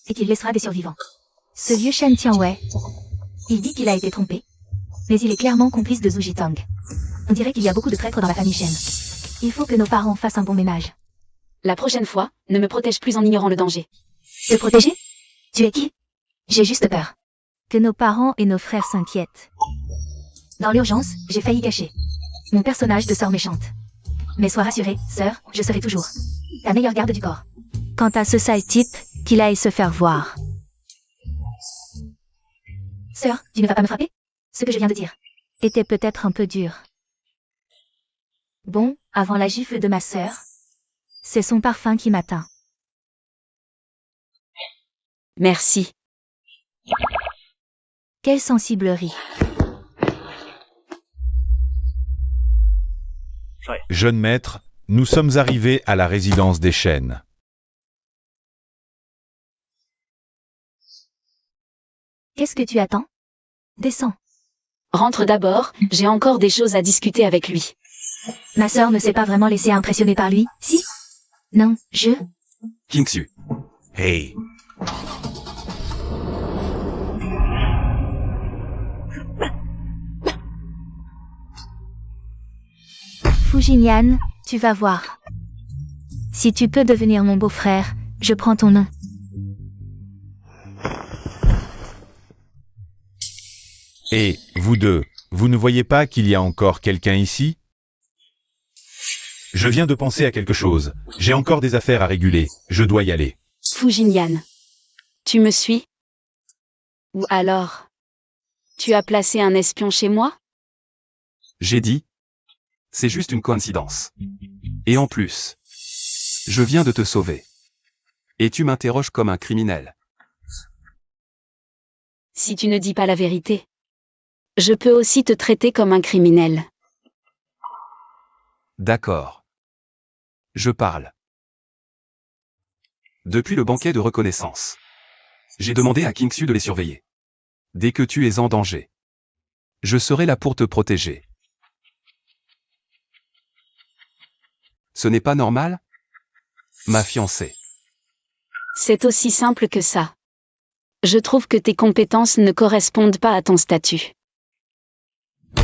Et qu'il laissera des survivants. Ce vieux Shen Tianwei. Il dit qu'il a été trompé. Mais il est clairement complice de Zhu Jitang. On dirait qu'il y a beaucoup de traîtres dans la famille Shen. Il faut que nos parents fassent un bon ménage. La prochaine fois, ne me protège plus en ignorant le danger. Te protéger? Tu es qui? J'ai juste peur. Que nos parents et nos frères s'inquiètent. Dans l'urgence, j'ai failli gâcher mon personnage de sœur méchante. Mais sois rassurée, sœur, je serai toujours ta meilleure garde du corps. Quant à ce sale type, qu'il aille se faire voir. Sœur, tu ne vas pas me frapper? Ce que je viens de dire était peut-être un peu dur. Bon, avant la gifle de ma sœur, c'est son parfum qui m'atteint. Merci. Quelle sensiblerie. Jeune maître, nous sommes arrivés à la résidence des Shen. Qu'est-ce que tu attends? Descends. Rentre d'abord, j'ai encore des choses à discuter avec lui. Ma sœur ne s'est pas vraiment laissée impressionner par lui, si? Non, Kingsu. Hey. Fujinian, tu vas voir. Si tu peux devenir mon beau-frère, je prends ton nom. Et, vous deux, vous ne voyez pas qu'il y a encore quelqu'un ici? Je viens de penser à quelque chose. J'ai encore des affaires à réguler. Je dois y aller. Fujinian. Tu me suis? Ou alors, tu as placé un espion chez moi? J'ai dit. C'est juste une coïncidence. Et en plus, je viens de te sauver. Et tu m'interroges comme un criminel. Si tu ne dis pas la vérité, je peux aussi te traiter comme un criminel. D'accord. Je parle. Depuis le banquet de reconnaissance, j'ai demandé à Kingsu de les surveiller. Dès que tu es en danger, je serai là pour te protéger. Ce n'est pas normal? Ma fiancée. C'est aussi simple que ça. Je trouve que tes compétences ne correspondent pas à ton statut.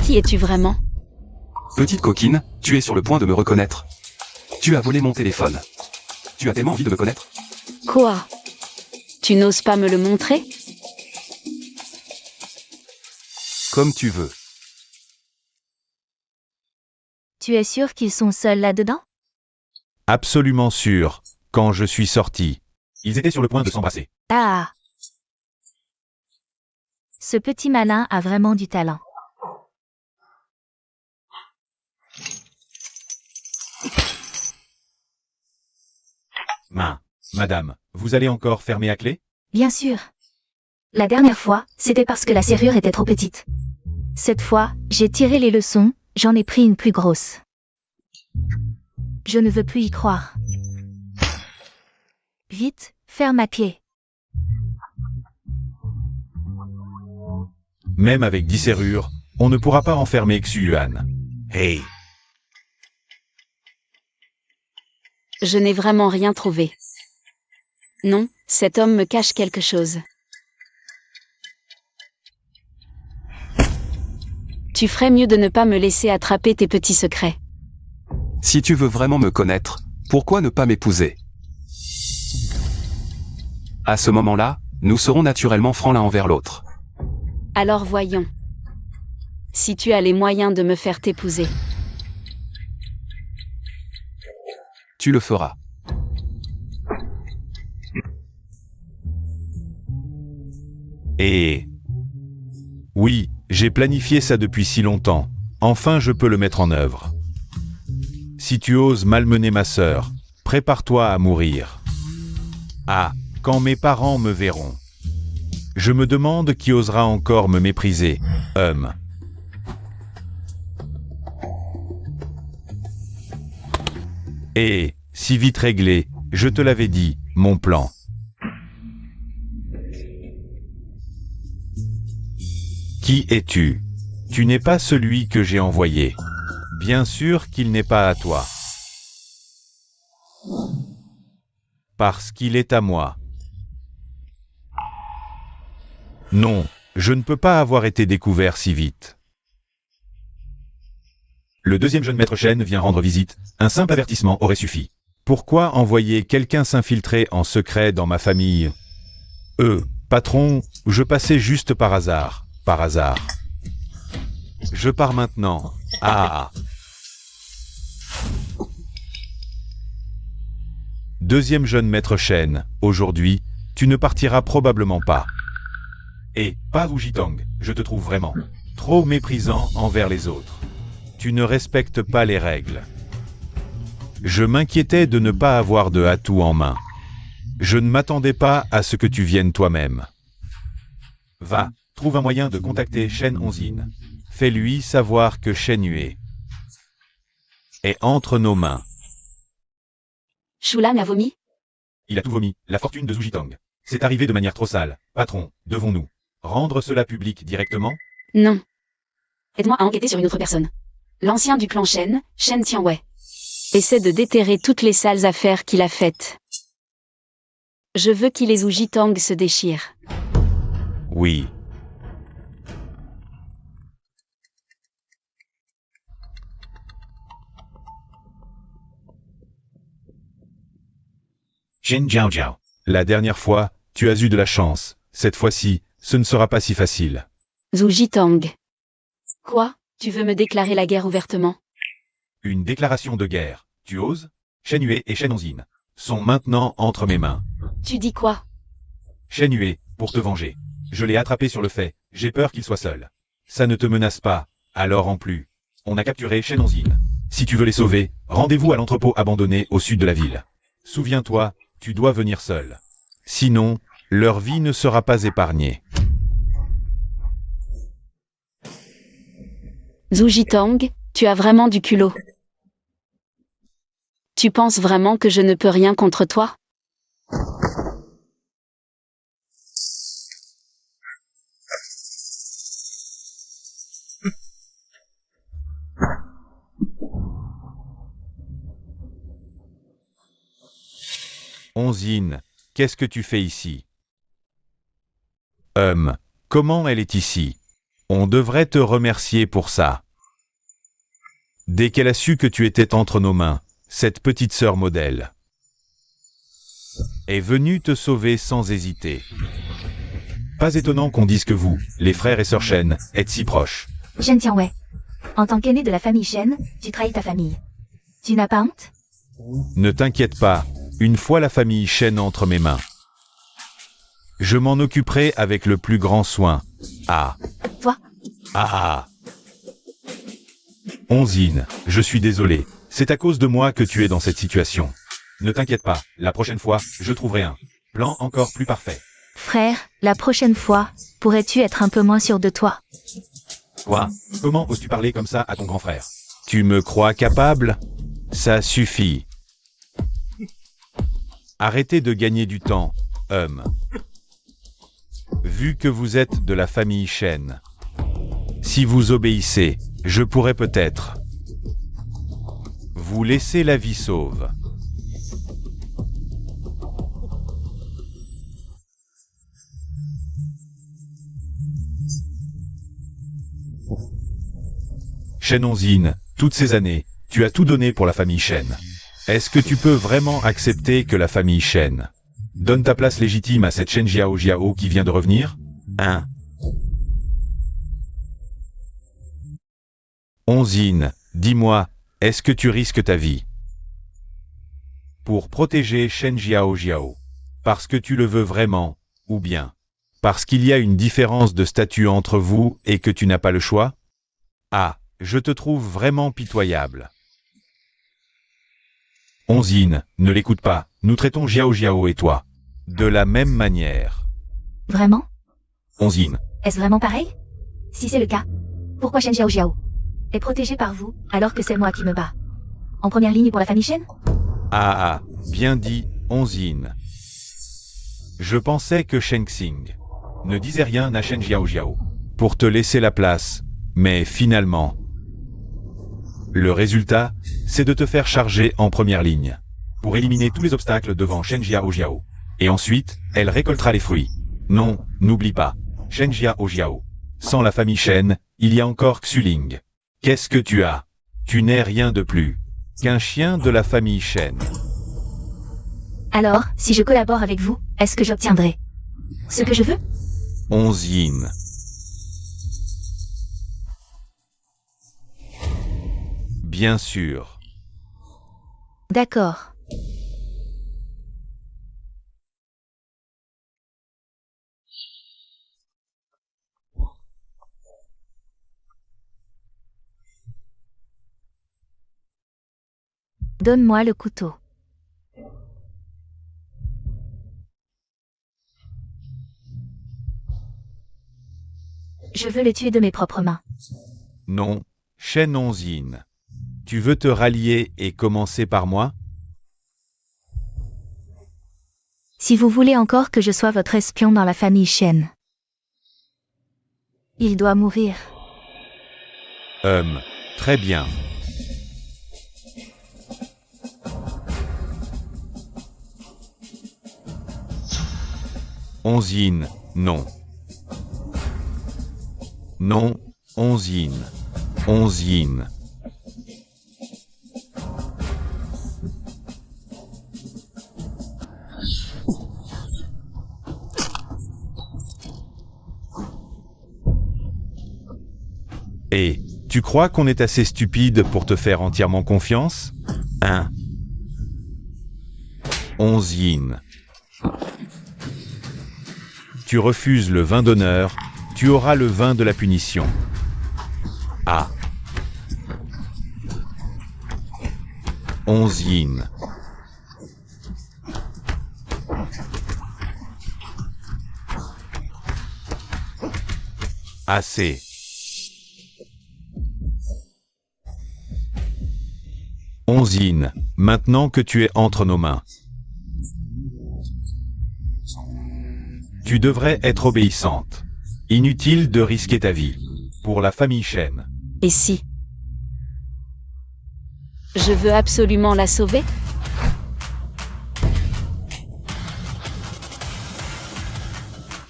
Qui es-tu vraiment? Petite coquine, tu es sur le point de me reconnaître. Tu as volé mon téléphone. Tu as tellement envie de me connaître? Quoi? Tu n'oses pas me le montrer? Comme tu veux. Tu es sûr qu'ils sont seuls là-dedans? Absolument sûr. Quand je suis sorti, ils étaient sur le point de s'embrasser. Ah! Ce petit malin a vraiment du talent. Madame, vous allez encore fermer à clé? Bien sûr. La dernière fois, c'était parce que la serrure était trop petite. Cette fois, j'ai tiré les leçons, j'en ai pris une plus grosse. Je ne veux plus y croire. Vite, ferme à clé. Même avec 10 serrures, on ne pourra pas enfermer Xuyuan. Hey. Je n'ai vraiment rien trouvé. Non, cet homme me cache quelque chose. Tu ferais mieux de ne pas me laisser attraper tes petits secrets. Si tu veux vraiment me connaître, pourquoi ne pas m'épouser? À ce moment-là, nous serons naturellement francs l'un envers l'autre. Alors voyons. Si tu as les moyens de me faire t'épouser. Tu le feras. Et... Oui, j'ai planifié ça depuis si longtemps. Enfin je peux le mettre en œuvre. Si tu oses malmener ma sœur, prépare-toi à mourir. Ah, quand mes parents me verront. Je me demande qui osera encore me mépriser. Et, si vite réglé, je te l'avais dit, mon plan. Qui es-tu? Tu n'es pas celui que j'ai envoyé. Bien sûr qu'il n'est pas à toi. Parce qu'il est à moi. Non, je ne peux pas avoir été découvert si vite. Le deuxième jeune maître Shen vient rendre visite. Un simple avertissement aurait suffi. Pourquoi envoyer quelqu'un s'infiltrer en secret dans ma famille? Patron, je passais juste par hasard. Par hasard. Je pars maintenant. Ah. Deuxième jeune maître Shen, aujourd'hui, tu ne partiras probablement pas. Et, pas Wu Jitang, je te trouve vraiment trop méprisant envers les autres. Tu ne respectes pas les règles. Je m'inquiétais de ne pas avoir de atout en main. Je ne m'attendais pas à ce que tu viennes toi-même. Va, trouve un moyen de contacter Shen Onzin. Fais-lui savoir que Shen Yue est entre nos mains. Shulang a vomi? Il a tout vomi, la fortune de Zhu Jitang. C'est arrivé de manière trop sale. Patron, devons-nous rendre cela public directement? Non. Aide-moi à enquêter sur une autre personne. L'ancien du clan Shen, Shen Tianwei. Essaie de déterrer toutes les sales affaires qu'il a faites. Je veux qu'il les Zhu Jitang se déchirent. Oui. Jin Jiao Jiao. La dernière fois, tu as eu de la chance. Cette fois-ci, ce ne sera pas si facile. Zhu Jitang. Quoi? Tu veux me déclarer la guerre ouvertement? Une déclaration de guerre. Tu oses? Shen Yue et Shen Onzin sont maintenant entre mes mains. Tu dis quoi? Shen Yue, pour te venger. Je l'ai attrapé sur le fait. J'ai peur qu'il soit seul. Ça ne te menace pas. Alors en plus. On a capturé Shen Onzin. Si tu veux les sauver, rendez-vous à l'entrepôt abandonné au sud de la ville. Souviens-toi, tu dois venir seul. Sinon, leur vie ne sera pas épargnée. Zhu Jitang, tu as vraiment du culot. Tu penses vraiment que je ne peux rien contre toi? Onzin, qu'est-ce que tu fais ici? Comment elle est ici? On devrait te remercier pour ça. Dès qu'elle a su que tu étais entre nos mains, cette petite sœur modèle est venue te sauver sans hésiter. Pas étonnant qu'on dise que vous, les frères et sœurs Shen, êtes si proches. Shen Tianwei. En tant qu'aîné de la famille Shen, tu trahis ta famille. Tu n'as pas honte? Ne t'inquiète pas, une fois la famille Shen entre mes mains, je m'en occuperai avec le plus grand soin. Ah. Toi? Ah. Onzin, je suis désolé. C'est à cause de moi que tu es dans cette situation. Ne t'inquiète pas, la prochaine fois, je trouverai un plan encore plus parfait. Frère, la prochaine fois, pourrais-tu être un peu moins sûr de toi? Quoi? Comment oses-tu parler comme ça à ton grand frère? Tu me crois capable? Ça suffit. Arrêtez de gagner du temps, Vu que vous êtes de la famille Shen, si vous obéissez, je pourrais peut-être vous laisser la vie sauve. Shen Onzin, toutes ces années, tu as tout donné pour la famille Shen. Est-ce que tu peux vraiment accepter que la famille Shen donne ta place légitime à cette Shen Jiao Jiao qui vient de revenir? Onzin, dis-moi, est-ce que tu risques ta vie pour protéger Shen Jiao Jiao? Parce que tu le veux vraiment, ou bien Parce qu'il y a une différence de statut entre vous et que tu n'as pas le choix? Ah, je te trouve vraiment pitoyable. Onzine, ne l'écoute pas, nous traitons Xiao Xiao et toi de la même manière. Vraiment? Onzine, Est-ce vraiment pareil? Si c'est le cas, pourquoi Shen Xiao Xiao est protégé par vous alors que c'est moi qui me bats? En première ligne pour la famille Shen? ah, bien dit, Onzine. Je pensais que Shen Xing ne disait rien à Shen Xiao Xiao pour te laisser la place, mais finalement, le résultat, c'est de te faire charger en première ligne pour éliminer tous les obstacles devant Shen Xiao Xiao. Et ensuite, elle récoltera les fruits. Non, n'oublie pas, Shen Xiao Xiao. Sans la famille Shen, il y a encore Xuling. Qu'est-ce que tu as? Tu n'es rien de plus qu'un chien de la famille Shen. Alors, si je collabore avec vous, est-ce que j'obtiendrai ce que je veux? Onzine. Bien sûr. D'accord. Donne-moi le couteau. Je veux le tuer de mes propres mains. Non, Shen Onzine. Tu veux te rallier et commencer par moi? Si vous voulez encore que je sois votre espion dans la famille Shen, il doit mourir. Très bien. Onzine, non. Non, Onzine. Onzine. Et, tu crois qu'on est assez stupide pour te faire entièrement confiance? Hein? Onzine. Tu refuses le vin d'honneur, tu auras le vin de la punition. Ah. Onzine. Assez. Onzine, maintenant que tu es entre nos mains, tu devrais être obéissante. Inutile de risquer ta vie. Pour la famille Shen. Et si je veux absolument la sauver?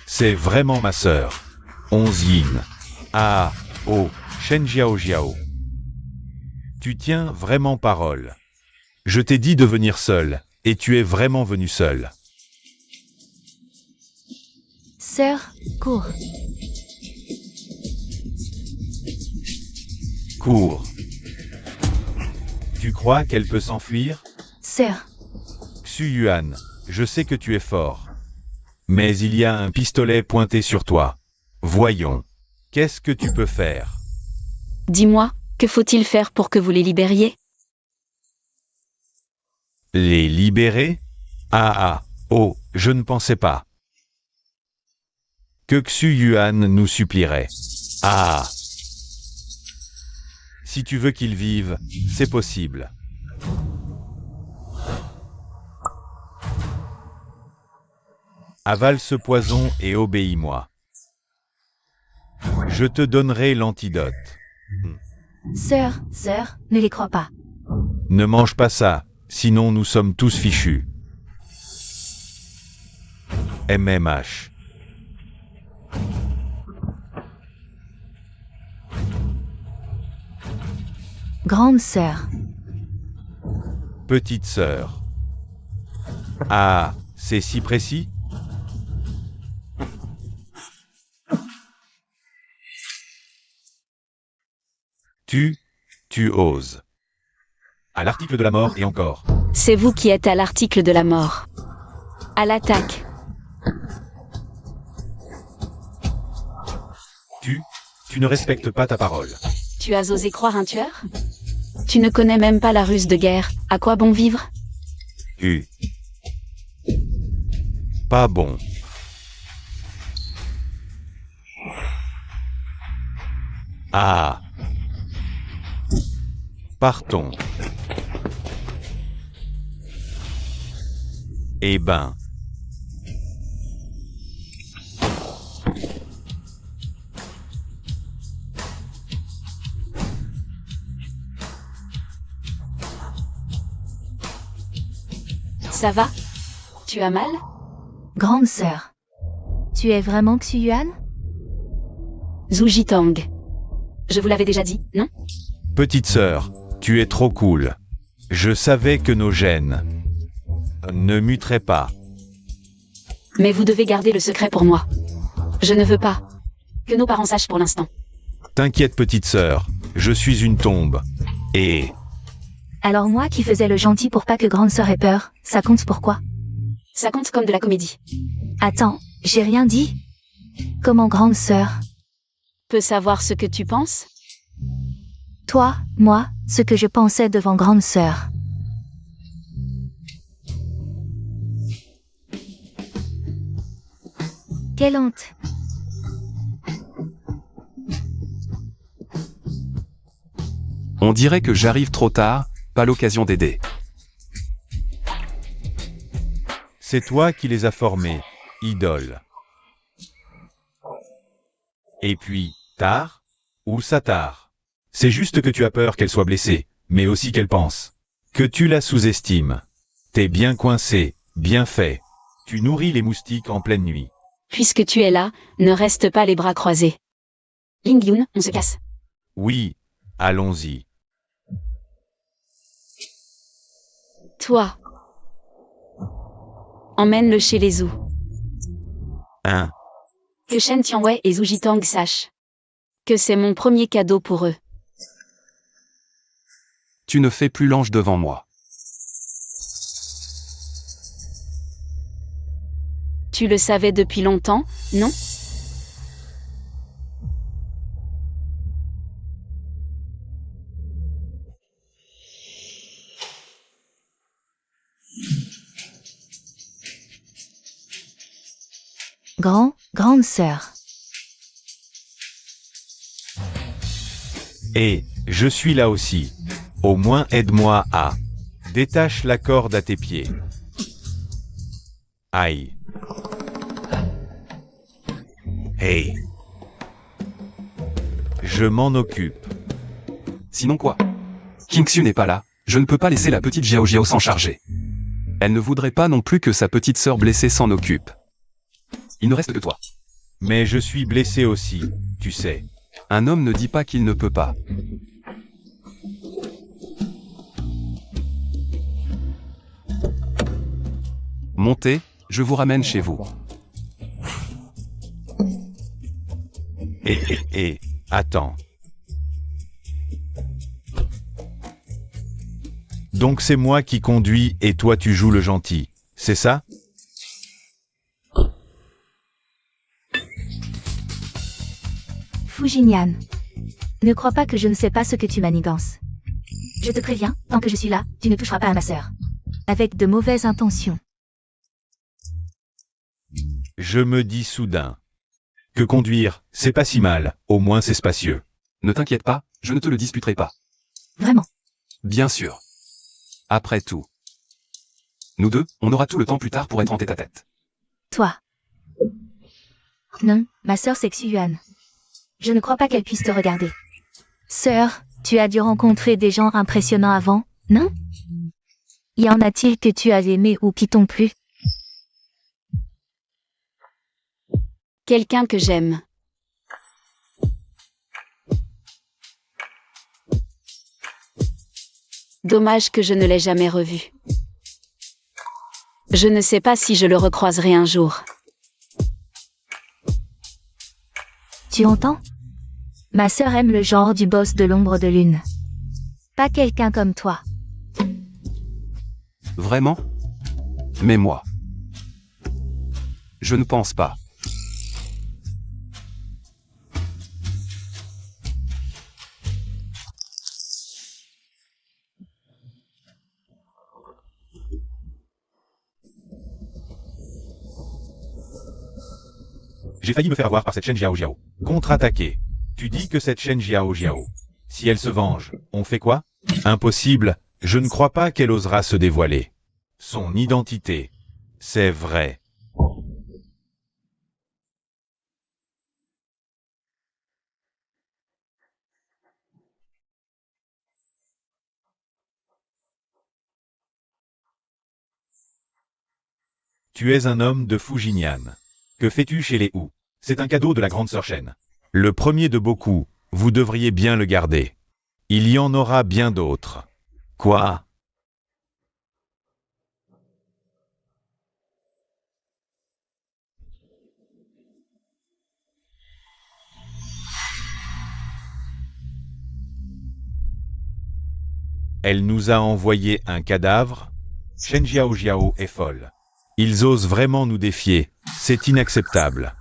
C'est vraiment ma sœur. Onzine. Ah, oh, Shen Xiao Xiao. Tu tiens vraiment parole. Je t'ai dit de venir seul, et tu es vraiment venu seul. Sœur, cours. Cours. Tu crois qu'elle peut s'enfuir? Sœur, Xu Yuan, je sais que tu es fort. Mais il y a un pistolet pointé sur toi. Voyons. Qu'est-ce que tu peux faire? Dis-moi, que faut-il faire pour que vous les libériez? Les libérer? Ah, oh, je ne pensais pas que Xu Yuan nous supplierait. Ah. Si tu veux qu'ils vivent, c'est possible. Avale ce poison et obéis-moi. Je te donnerai l'antidote. sœur, ne les crois pas. Ne mange pas ça, sinon nous sommes tous fichus. MMH. Grande sœur, Petite sœur. Ah, c'est si précis? Tu oses. À l'article de la mort et encore. C'est vous qui êtes à l'article de la mort. À l'attaque. Tu ne respectes pas ta parole. Tu as osé croire un tueur? Tu ne connais même pas la ruse de guerre, à quoi bon vivre? Pas bon. Ah. Partons. Eh ben. Ça va? Tu as mal? Grande sœur. Tu es vraiment Xu-Yuan? Zhu Jitang. Je vous l'avais déjà dit, non? Petite sœur, tu es trop cool. Je savais que nos gènes ne muteraient pas. Mais vous devez garder le secret pour moi. Je ne veux pas que nos parents sachent pour l'instant. T'inquiète petite sœur, je suis une tombe. Et... Alors moi qui faisais le gentil pour pas que grande sœur ait peur, ça compte pourquoi? Ça compte comme de la comédie. Attends, j'ai rien dit? Comment grande sœur? Peux savoir ce que tu penses? Toi, moi, ce que je pensais devant grande sœur. Quelle honte! On dirait que j'arrive trop tard, pas l'occasion d'aider. c'est toi qui les as formés, idole. Et puis, Tar? Ou Satar? C'est juste que tu as peur qu'elle soit blessée, mais aussi qu'elle pense que tu la sous-estimes. T'es bien coincé, bien fait. Tu nourris les moustiques en pleine nuit. Puisque tu es là, ne reste pas les bras croisés. Ling Yun, on se casse. Oui, allons-y. Toi. Emmène-le chez les Zhou. Hein? Que Shen Tianwei et Zhu Jitang sachent que c'est mon premier cadeau pour eux. Tu ne fais plus l'ange devant moi. Tu le savais depuis longtemps, non? Grande sœur. Et, je suis là aussi. Au moins aide-moi à... Détache la corde à tes pieds. Aïe. Hey. Je m'en occupe. Sinon quoi? Kingsu n'est pas là, je ne peux pas laisser la petite Jiao Jiao s'en charger. Elle ne voudrait pas non plus que sa petite sœur blessée s'en occupe. Il ne reste que toi. Mais je suis blessé aussi, tu sais. Un homme ne dit pas qu'il ne peut pas. Montez, je vous ramène chez vous. Attends. Donc c'est moi qui conduis et toi tu joues le gentil, c'est ça? Fujinian. Ne crois pas que je ne sais pas ce que tu manigances. Je te préviens, tant que je suis là, tu ne toucheras pas à ma sœur. Avec de mauvaises intentions. Je me dis soudain que conduire, c'est pas si mal, au moins c'est spacieux. Ne t'inquiète pas, je ne te le disputerai pas. Vraiment. Bien sûr. Après tout. Nous deux, on aura tout le temps plus tard pour être en tête-à-tête. Toi. Non, ma sœur c'est Xu-Yuan. Je ne crois pas qu'elle puisse te regarder. Sœur, tu as dû rencontrer des gens impressionnants avant, non? Y en a-t-il que tu as aimé ou qui t'ont plu? Quelqu'un que j'aime. Dommage que je ne l'ai jamais revu. Je ne sais pas si je le recroiserai un jour. Tu entends? Ma sœur aime le genre du boss de l'ombre de lune. Pas quelqu'un comme toi. Vraiment? Mais moi. Je ne pense pas. J'ai failli me faire avoir par cette Shen Jiao Jiao. Contre-attaquer. Tu dis que cette Shen Jiao Jiao. Si elle se venge, on fait quoi? Impossible, je ne crois pas qu'elle osera se dévoiler. Son identité. C'est vrai. Tu es un homme de Fujinian. Que fais-tu chez les Hu? C'est un cadeau de la grande sœur Shen. Le premier de beaucoup, vous devriez bien le garder. Il y en aura bien d'autres. Quoi? Elle nous a envoyé un cadavre? Shen Jiao Jiao est folle. Ils osent vraiment nous défier. C'est inacceptable.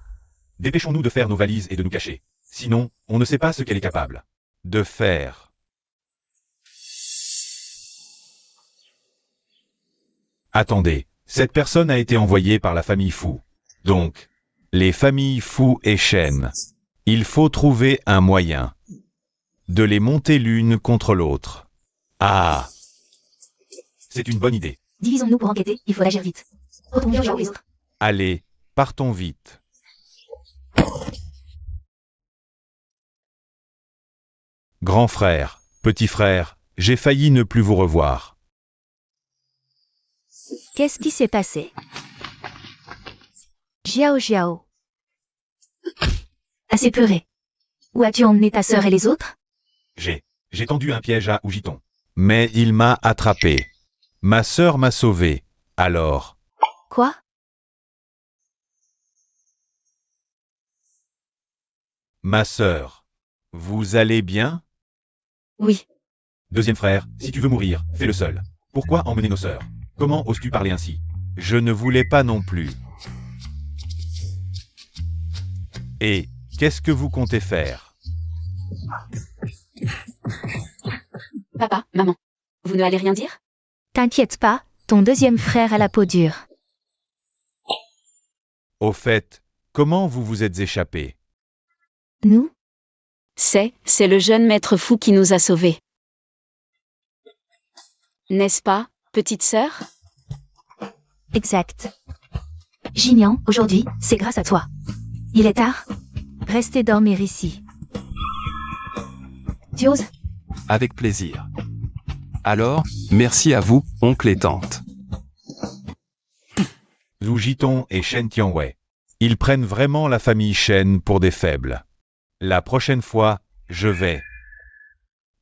Dépêchons-nous de faire nos valises et de nous cacher. Sinon, on ne sait pas ce qu'elle est capable de faire. Attendez, cette personne a été envoyée par la famille Fu. Donc, les familles Fu et Shen. Il faut trouver un moyen de les monter l'une contre l'autre. Ah! C'est une bonne idée. Divisons-nous pour enquêter, il faut agir vite. Retrouvons Jiao et les autres. Allez, partons vite. Grand frère, petit frère, j'ai failli ne plus vous revoir. Qu'est-ce qui s'est passé? Jiao Jiao. Assez pleuré. Où as-tu emmené ta sœur et les autres? J'ai tendu un piège à Oujiton. Mais il m'a attrapé. Ma sœur m'a sauvé. Alors, Quoi? ma sœur, vous allez bien? Oui. Deuxième frère, si tu veux mourir, fais-le seul. Pourquoi emmener nos sœurs? Comment oses-tu parler ainsi? Je ne voulais pas non plus. Et, qu'est-ce que vous comptez faire? Papa, maman. Vous ne allez rien dire? T'inquiète pas, ton deuxième frère a la peau dure. Au fait, comment vous vous êtes échappé? Nous? C'est le jeune maître fou qui nous a sauvés. N'est-ce pas, petite sœur? Exact. Jinian, aujourd'hui, c'est grâce à toi. Il est tard. Restez dormir ici. Tu oses? Avec plaisir. Alors, merci à vous, oncle et tante. Zhu Jiton et Shen Tianwei. Ils prennent vraiment la famille Shen pour des faibles. La prochaine fois, je vais.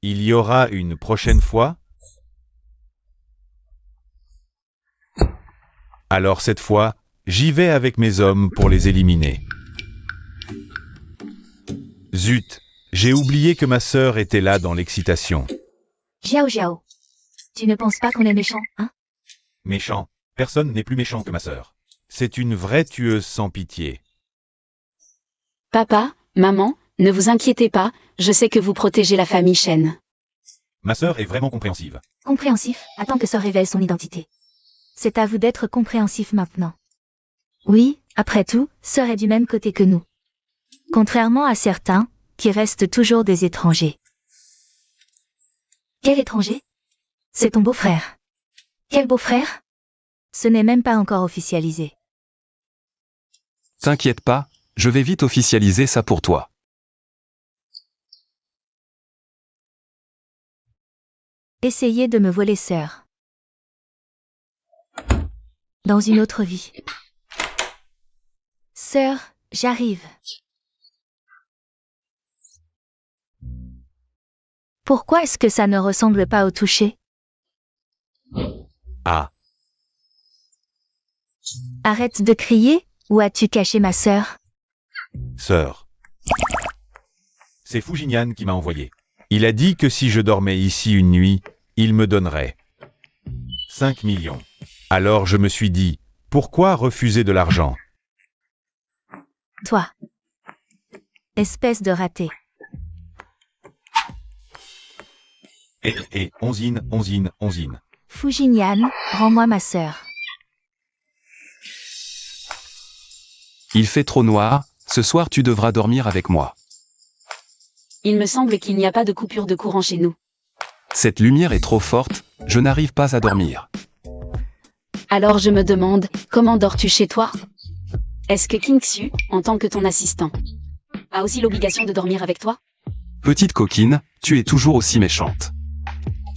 Il y aura une prochaine fois? Alors cette fois, j'y vais avec mes hommes pour les éliminer. Zut, j'ai oublié que ma sœur était là dans l'excitation. Jiao Jiao. Tu ne penses pas qu'on est méchant, hein? Méchant, personne n'est plus méchant que ma sœur. C'est une vraie tueuse sans pitié. Papa, maman, ne vous inquiétez pas, je sais que vous protégez la famille Shen. Ma sœur est vraiment compréhensive. Compréhensif, attends que Sœur révèle son identité. C'est à vous d'être compréhensif maintenant. Oui, après tout, Sœur est du même côté que nous. Contrairement à certains, qui restent toujours des étrangers. Quel étranger? C'est ton beau-frère. Quel beau-frère? Ce n'est même pas encore officialisé. T'inquiète pas, je vais vite officialiser ça pour toi. Essayez de me voler Sœur. Dans une autre vie. Sœur, j'arrive. Pourquoi est-ce que ça ne ressemble pas au toucher? Ah, Arrête de crier, où as-tu caché ma sœur? sœur. C'est Fujinian qui m'a envoyé. Il a dit que si je dormais ici une nuit, il me donnerait 5 millions. Alors je me suis dit, pourquoi refuser de l'argent? Toi. Espèce de raté. Et onzine. Fujinian, rends-moi ma sœur. Il fait trop noir, Ce soir tu devras dormir avec moi. Il me semble qu'il n'y a pas de coupure de courant chez nous. Cette lumière est trop forte, je n'arrive pas à dormir. Alors je me demande, comment dors-tu chez toi? Est-ce que King Xu, en tant que ton assistant, a aussi l'obligation de dormir avec toi? Petite coquine, tu es toujours aussi méchante.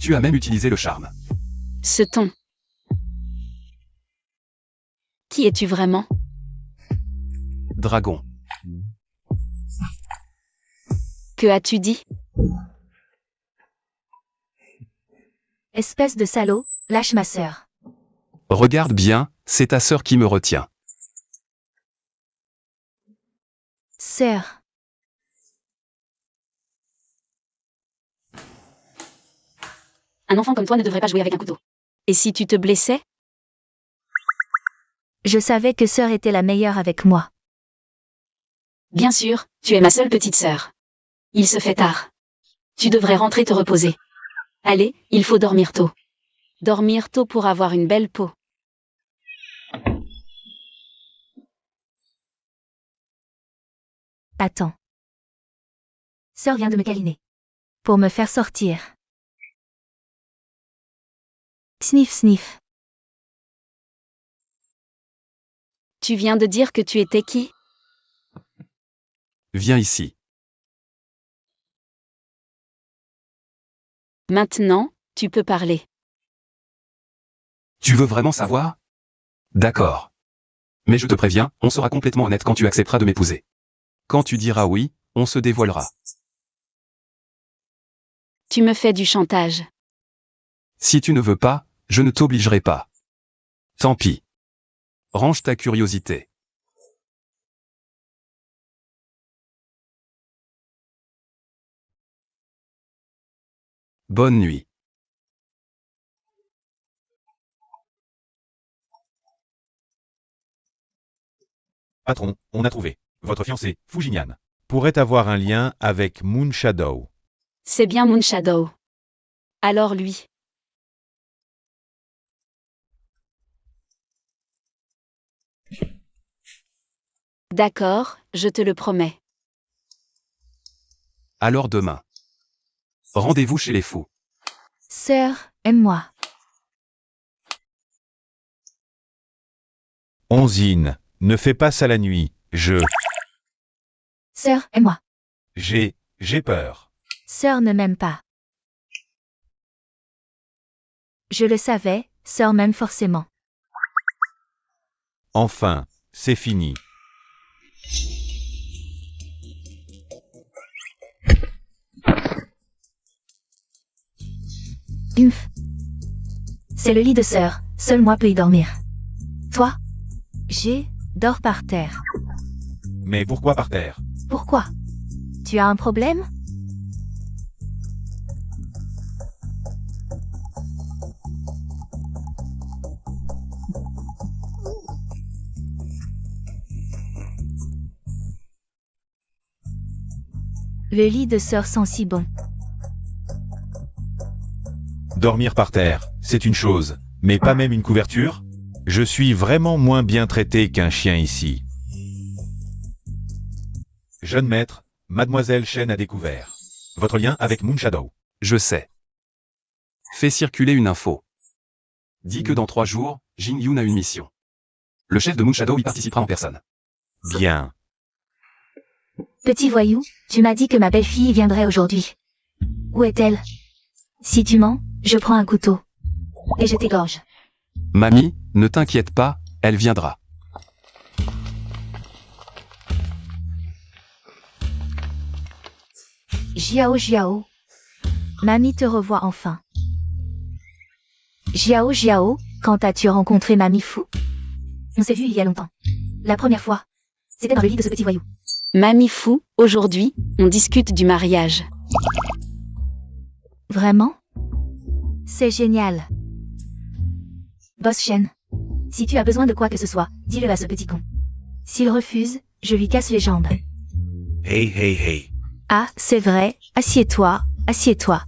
Tu as même utilisé le charme. Ce ton. Qui es-tu vraiment? Dragon. Que as-tu dit? Espèce de salaud, lâche ma sœur. Regarde bien, c'est ta sœur qui me retient. Sœur. Un enfant comme toi ne devrait pas jouer avec un couteau. Et si tu te blessais? Je savais que sœur était la meilleure avec moi. Bien sûr, tu es ma seule petite sœur. Il se fait tard. Tu devrais rentrer te reposer. Allez, il faut dormir tôt. Dormir tôt pour avoir une belle peau. Attends. Sœur vient de me câliner. Pour me faire sortir. Sniff sniff. Tu viens de dire que tu étais qui? Viens ici. Maintenant, tu peux parler. Tu veux vraiment savoir? D'accord. Mais je te préviens, on sera complètement honnête quand tu accepteras de m'épouser. Quand tu diras oui, on se dévoilera. Tu me fais du chantage. Si tu ne veux pas, je ne t'obligerai pas. Tant pis. Range ta curiosité. Bonne nuit. Patron, on a trouvé. Votre fiancé, Fujinian, pourrait avoir un lien avec Moon Shadow. C'est bien Moon Shadow. Alors lui. D'accord, je te le promets. Alors demain. Rendez-vous chez les fous. Sœur, aime-moi. Onzine, ne fais pas ça la nuit, Sœur, aime-moi. j'ai peur. Sœur ne m'aime pas. Je le savais, sœur m'aime forcément. Enfin, c'est fini. Humph. C'est le lit de sœur, seul moi peux y dormir. Toi? Dors par terre. Mais pourquoi par terre? Pourquoi? Tu as un problème? Le lit de sœur sent si bon. Dormir par terre, c'est une chose, mais pas même une couverture? Je suis vraiment moins bien traité qu'un chien ici. Jeune maître, Mademoiselle Shen a découvert votre lien avec Moon Shadow. Je sais. Fais circuler une info. Dis que dans 3 jours, Jin Yoon a une mission. Le chef de Moon Shadow y participera en personne. Bien. Petit voyou, tu m'as dit que ma belle-fille viendrait aujourd'hui. Où est-elle? Si tu mens, je prends un couteau. Et je t'égorge. Mamie, ne t'inquiète pas, elle viendra. Jiao Jiao. Mamie te revoit enfin. Jiao Jiao, quand as-tu rencontré Mamie Fou? On s'est vu il y a longtemps. La première fois. C'était dans le lit de ce petit voyou. Mamie Fou, aujourd'hui, on discute du mariage. Vraiment? C'est génial. Boss Shen. Si tu as besoin de quoi que ce soit, dis-le à ce petit con. S'il refuse, je lui casse les jambes. Hey. Ah, c'est vrai, assieds-toi, assieds-toi.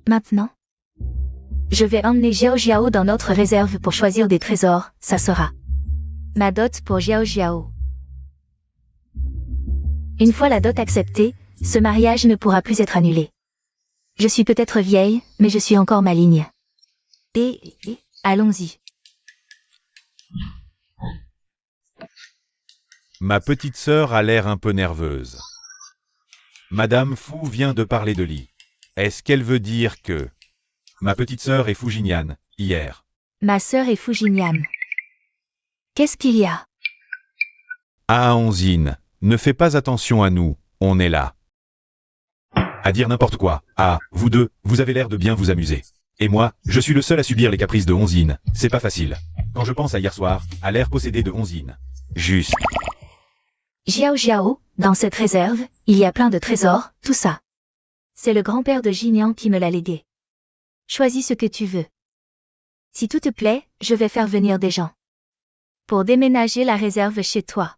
Maintenant? Je vais emmener Jiao Jiao dans notre réserve pour choisir des trésors, ça sera ma dot pour Jiao Jiao. Une fois la dot acceptée, ce mariage ne pourra plus être annulé. Je suis peut-être vieille, mais je suis encore maligne. Allons-y. Ma petite sœur a l'air un peu nerveuse. Madame Fou vient de parler de lit. Est-ce qu'elle veut dire que... Ma petite sœur est Fujinian, hier. Ma sœur est Fujinian. Qu'est-ce qu'il y a? Ah Onzine, ne fais pas attention à nous, on est là. À dire n'importe quoi. Ah, vous deux, vous avez l'air de bien vous amuser. Et moi, je suis le seul à subir les caprices de Onzine, c'est pas facile. Quand je pense à hier soir, à l'air possédé de Onzine. Juste. Jiao, dans cette réserve, il y a plein de trésors, tout ça. C'est le grand-père de Jinian qui me l'a légué. Choisis ce que tu veux. Si tout te plaît, je vais faire venir des gens. Pour déménager la réserve chez toi.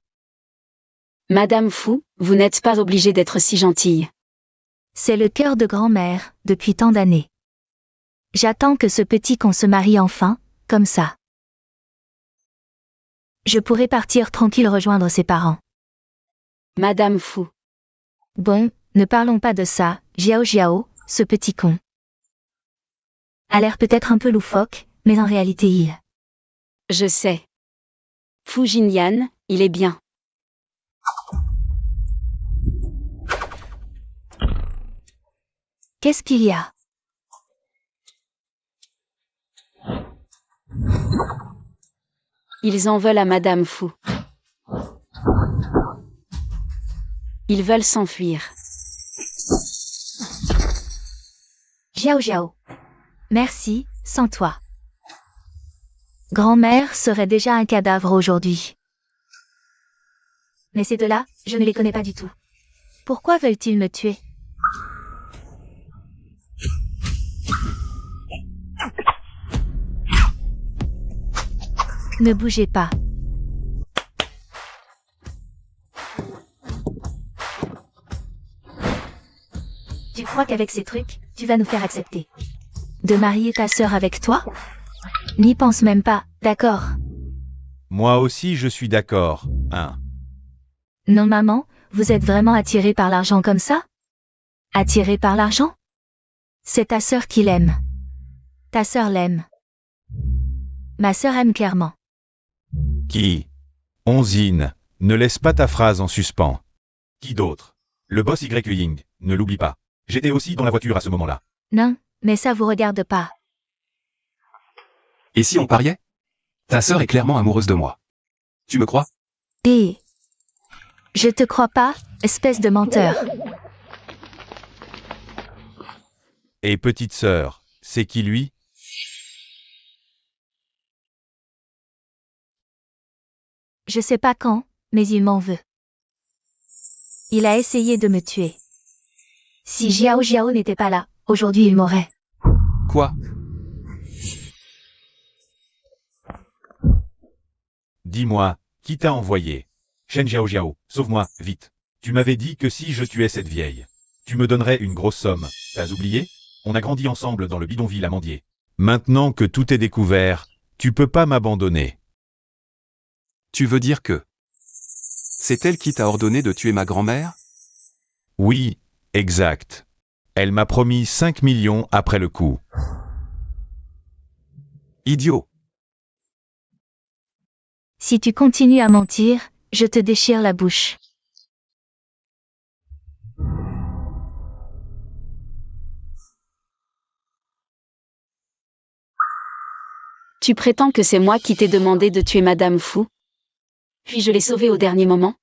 Madame Fou, vous n'êtes pas obligée d'être si gentille. C'est le cœur de grand-mère, depuis tant d'années. J'attends que ce petit con se marie enfin, comme ça. Je pourrai partir tranquille rejoindre ses parents. Madame Fou. Bon, ne parlons pas de ça, Jiao, ce petit con. A l'air peut-être un peu loufoque, mais en réalité il... Je sais. Fujinian, il est bien. Qu'est-ce qu'il y a? Ils en veulent à Madame Fou. Ils veulent s'enfuir. Jiao. Merci, sans toi. Grand-mère serait déjà un cadavre aujourd'hui. Mais ces deux-là, je ne les connais pas du tout. Pourquoi veulent-ils me tuer? Ne bougez pas. Tu crois qu'avec ces trucs, tu vas nous faire accepter de marier ta sœur avec toi? N'y pense même pas, d'accord? Moi aussi je suis d'accord, hein. Non maman, vous êtes vraiment attirée par l'argent comme ça? Attirée par l'argent? C'est ta sœur qui l'aime. Ta sœur l'aime. Ma sœur aime clairement. Qui? Onzine, ne laisse pas ta phrase en suspens. Qui d'autre? Le boss Y Ying, ne l'oublie pas. J'étais aussi dans la voiture à ce moment-là. Non, mais ça vous regarde pas. Et si on pariait? Ta sœur est clairement amoureuse de moi. Tu me crois? Je te crois pas, espèce de menteur. Et petite sœur, c'est qui lui? Je sais pas quand, mais il m'en veut. Il a essayé de me tuer. Si Jiao n'était pas là, aujourd'hui il m'aurait. Quoi? Dis-moi, qui t'a envoyé? Shen Jiao, sauve-moi, vite. Tu m'avais dit que si je tuais cette vieille, tu me donnerais une grosse somme. T'as oublié? On a grandi ensemble dans le bidonville à mendier. Maintenant que tout est découvert, tu peux pas m'abandonner. Tu veux dire que... C'est elle qui t'a ordonné de tuer ma grand-mère? Oui, exact. Elle m'a promis 5 millions après le coup. Idiot. Si tu continues à mentir, je te déchire la bouche. Tu prétends que c'est moi qui t'ai demandé de tuer Madame Fou? Puis je l'ai sauvée au dernier moment?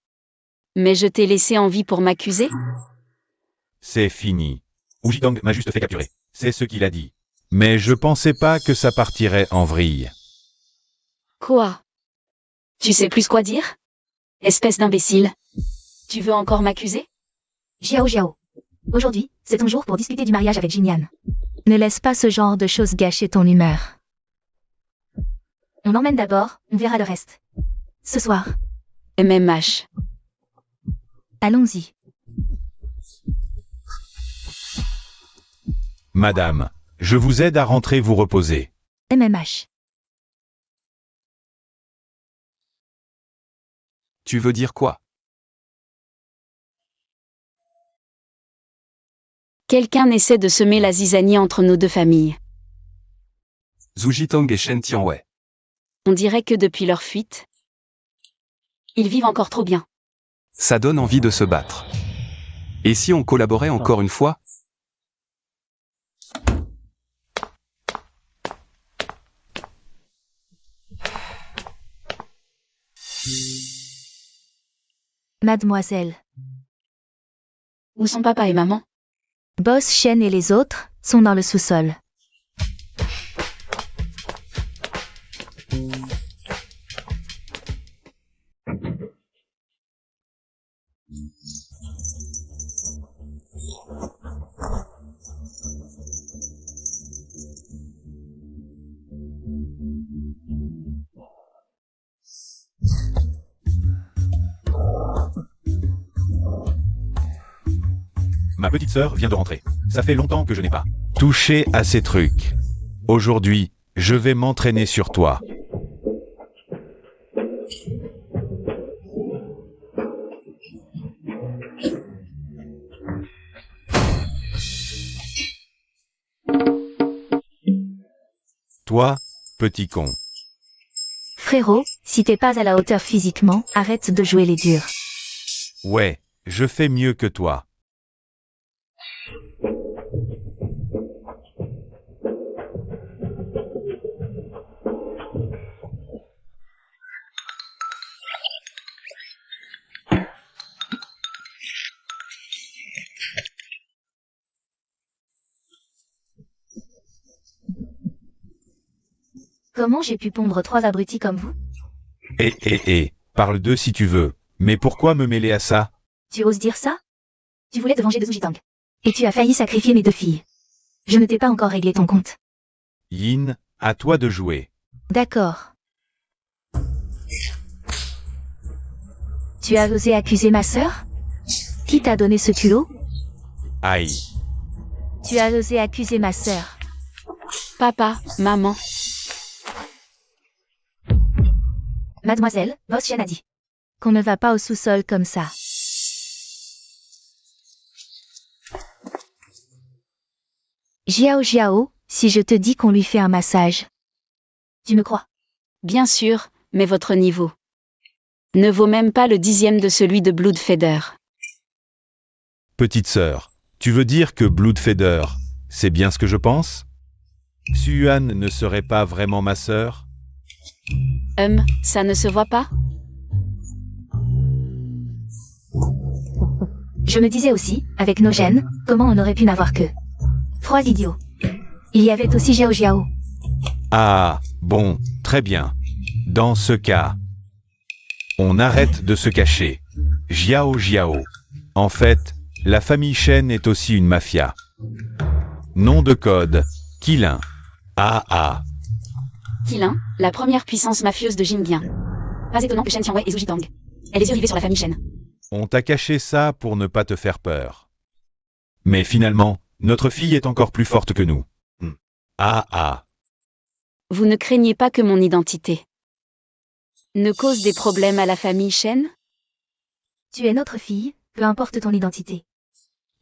Mais je t'ai laissé en vie pour m'accuser? C'est fini. Oujidang m'a juste fait capturer. C'est ce qu'il a dit. Mais je pensais pas que ça partirait en vrille. Quoi? Tu sais plus quoi dire? Espèce d'imbécile. Tu veux encore m'accuser? Jiao. Aujourd'hui, c'est ton jour pour discuter du mariage avec Jinian. Ne laisse pas ce genre de choses gâcher ton humeur. On l'emmène d'abord, on verra le reste. Ce soir. MMH. Allons-y. Madame, je vous aide à rentrer vous reposer. MMH. Tu veux dire quoi? Quelqu'un essaie de semer la zizanie entre nos deux familles. Zhu Jitong et Shen Tianwei. On dirait que depuis leur fuite, ils vivent encore trop bien. Ça donne envie de se battre. Et si on collaborait encore une fois? Mademoiselle. Où sont papa et maman? Boss, Shen et les autres sont dans le sous-sol. Ma petite sœur vient de rentrer. Ça fait longtemps que je n'ai pas touché à ces trucs. Aujourd'hui, je vais m'entraîner sur toi. Toi, petit con. Frérot, si t'es pas à la hauteur physiquement, arrête de jouer les durs. Ouais, je fais mieux que toi. Comment j'ai pu pondre 3 abrutis comme vous? Parle d'eux si tu veux. Mais pourquoi me mêler à ça? Tu oses dire ça? Tu voulais te venger de Zhu Jitang. Et tu as failli sacrifier mes 2 filles. Je ne t'ai pas encore réglé ton compte. Yin, à toi de jouer. D'accord. Tu as osé accuser ma sœur? Qui t'a donné ce culot? Aïe. Tu as osé accuser ma sœur. Papa, maman. Mademoiselle, Boss Shen a dit qu'on ne va pas au sous-sol comme ça. Jiao, si je te dis qu'on lui fait un massage. Tu me crois? Bien sûr, mais votre niveau ne vaut même pas le 10e de celui de Bloodfeather. Petite sœur, tu veux dire que Bloodfeather, c'est bien ce que je pense? Xuan ne serait pas vraiment ma sœur? Ça ne se voit pas? Je me disais aussi, avec nos gènes, comment on aurait pu n'avoir que 3 idiots. Il y avait aussi Jiao. Ah, bon, très bien. Dans ce cas, on arrête de se cacher. Jiao. En fait, la famille Shen est aussi une mafia. Nom de code, Qilin. Qilin, la première puissance mafieuse de Jinglian. Pas étonnant que Shen Tianwei et Zhu Jitang aient les yeux rivés sur la famille Shen. On t'a caché ça pour ne pas te faire peur. Mais finalement, notre fille est encore plus forte que nous. Vous ne craignez pas que mon identité ne cause des problèmes à la famille Shen? Tu es notre fille, peu importe ton identité.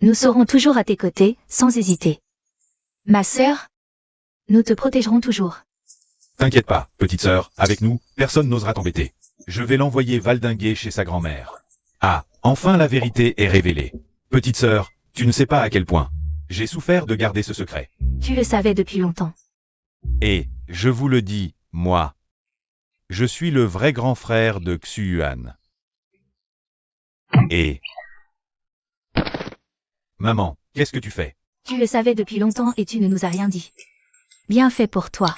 Nous serons toujours à tes côtés, sans hésiter. Ma sœur, nous te protégerons toujours. T'inquiète pas, petite sœur, avec nous, personne n'osera t'embêter. Je vais l'envoyer valdinguer chez sa grand-mère. Ah, enfin la vérité est révélée. Petite sœur, tu ne sais pas à quel point j'ai souffert de garder ce secret. Tu le savais depuis longtemps. Et, je vous le dis, moi, je suis le vrai grand frère de Xuan. Et... Maman, qu'est-ce que tu fais? Tu le savais depuis longtemps et tu ne nous as rien dit. Bien fait pour toi.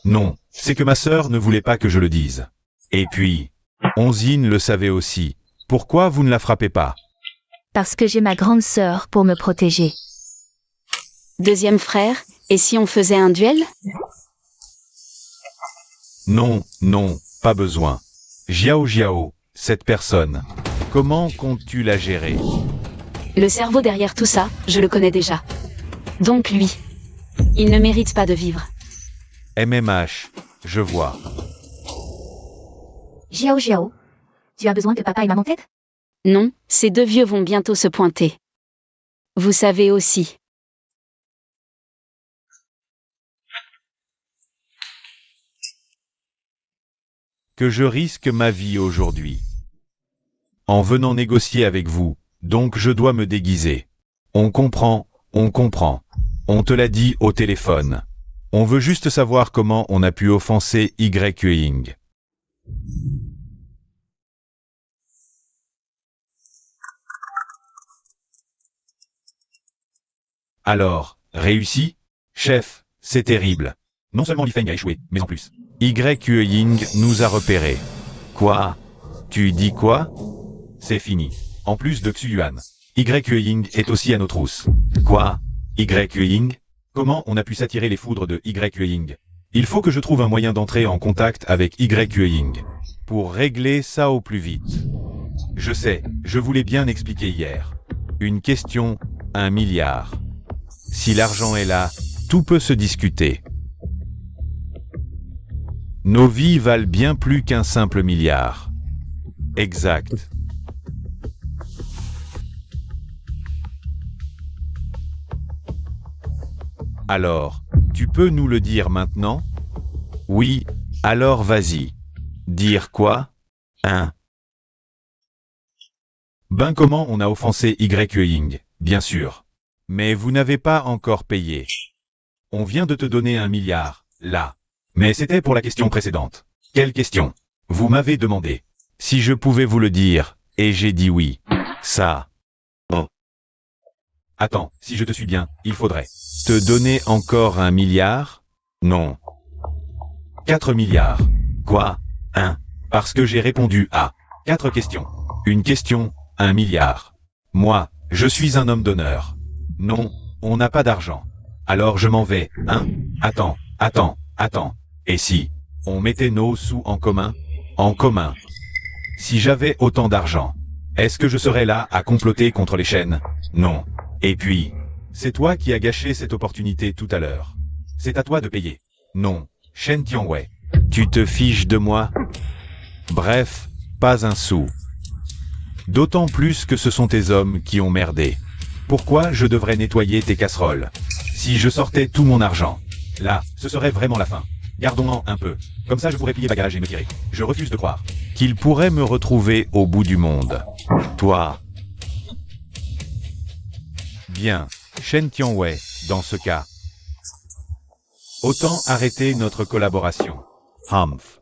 Non, c'est que ma sœur ne voulait pas que je le dise. Et puis, Onzine le savait aussi. Pourquoi vous ne la frappez pas? Parce que j'ai ma grande sœur pour me protéger. Deuxième frère, et si on faisait un duel? Non, pas besoin. Jiao, cette personne. Comment comptes-tu la gérer? Le cerveau derrière tout ça, je le connais déjà. Donc lui, il ne mérite pas de vivre. MMH, je vois. Jiao, Tu as besoin que papa et maman t'aident? Non, ces deux vieux vont bientôt se pointer. Vous savez aussi. Que je risque ma vie aujourd'hui. En venant négocier avec vous, donc je dois me déguiser. On comprend, on comprend. On te l'a dit au téléphone. On veut juste savoir comment on a pu offenser Y. Alors, réussi? Chef, c'est terrible. Non seulement Li Feng a échoué, mais en plus, Ying nous a repérés. Quoi? Tu dis quoi? C'est fini. En plus de Xu Yuan, Ying est aussi à nos trousses. Quoi? Ying? Comment on a pu s'attirer les foudres de Ying? Il faut que je trouve un moyen d'entrer en contact avec Ying. Pour régler ça au plus vite. Je sais, je voulais bien expliquer hier. Une question, 1 milliard. Si l'argent est là, tout peut se discuter. Nos vies valent bien plus qu'un simple milliard. Exact. Alors, tu peux nous le dire maintenant? Oui, alors vas-y. Dire quoi? Hein? Ben comment on a offensé Ying, bien sûr. Mais vous n'avez pas encore payé. On vient de te donner 1 milliard, là. Mais c'était pour la question précédente. Quelle question? Vous m'avez demandé. Si je pouvais vous le dire, et j'ai dit oui. Ça. Oh. Attends, si je te suis bien, il faudrait te donner encore 1 milliard? Non. 4 milliards. Quoi? 1. Parce que j'ai répondu à 4 questions. Une question, 1 milliard. Moi, je suis un homme d'honneur. Non, on n'a pas d'argent. Alors je m'en vais, hein? Attends. Et si on mettait nos sous en commun? En commun. Si j'avais autant d'argent, est-ce que je serais là à comploter contre les chaînes? Non. Et puis, c'est toi qui as gâché cette opportunité tout à l'heure. C'est à toi de payer. Non, Shen Tianwei. Tu te fiches de moi? Bref, pas un sou. D'autant plus que ce sont tes hommes qui ont merdé. Pourquoi je devrais nettoyer tes casseroles? Si je sortais tout mon argent, là, ce serait vraiment la fin. Gardons-en un peu. Comme ça je pourrais plier bagage et me tirer. Je refuse de croire qu'il pourrait me retrouver au bout du monde. Toi. Bien, Shen Tianwei, dans ce cas. Autant arrêter notre collaboration. Humph.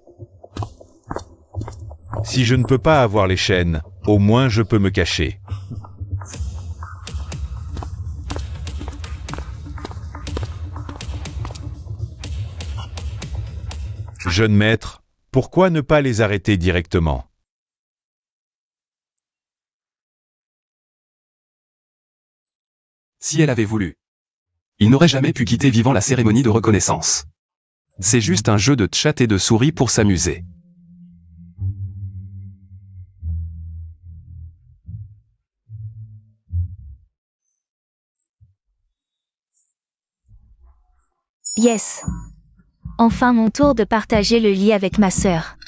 Si je ne peux pas avoir les chaînes, au moins je peux me cacher. Jeune maître, pourquoi ne pas les arrêter directement? Si elle avait voulu. Il n'aurait jamais pu quitter vivant la cérémonie de reconnaissance. C'est juste un jeu de chat et de souris pour s'amuser. Yes. Enfin mon tour de partager le lit avec ma sœur.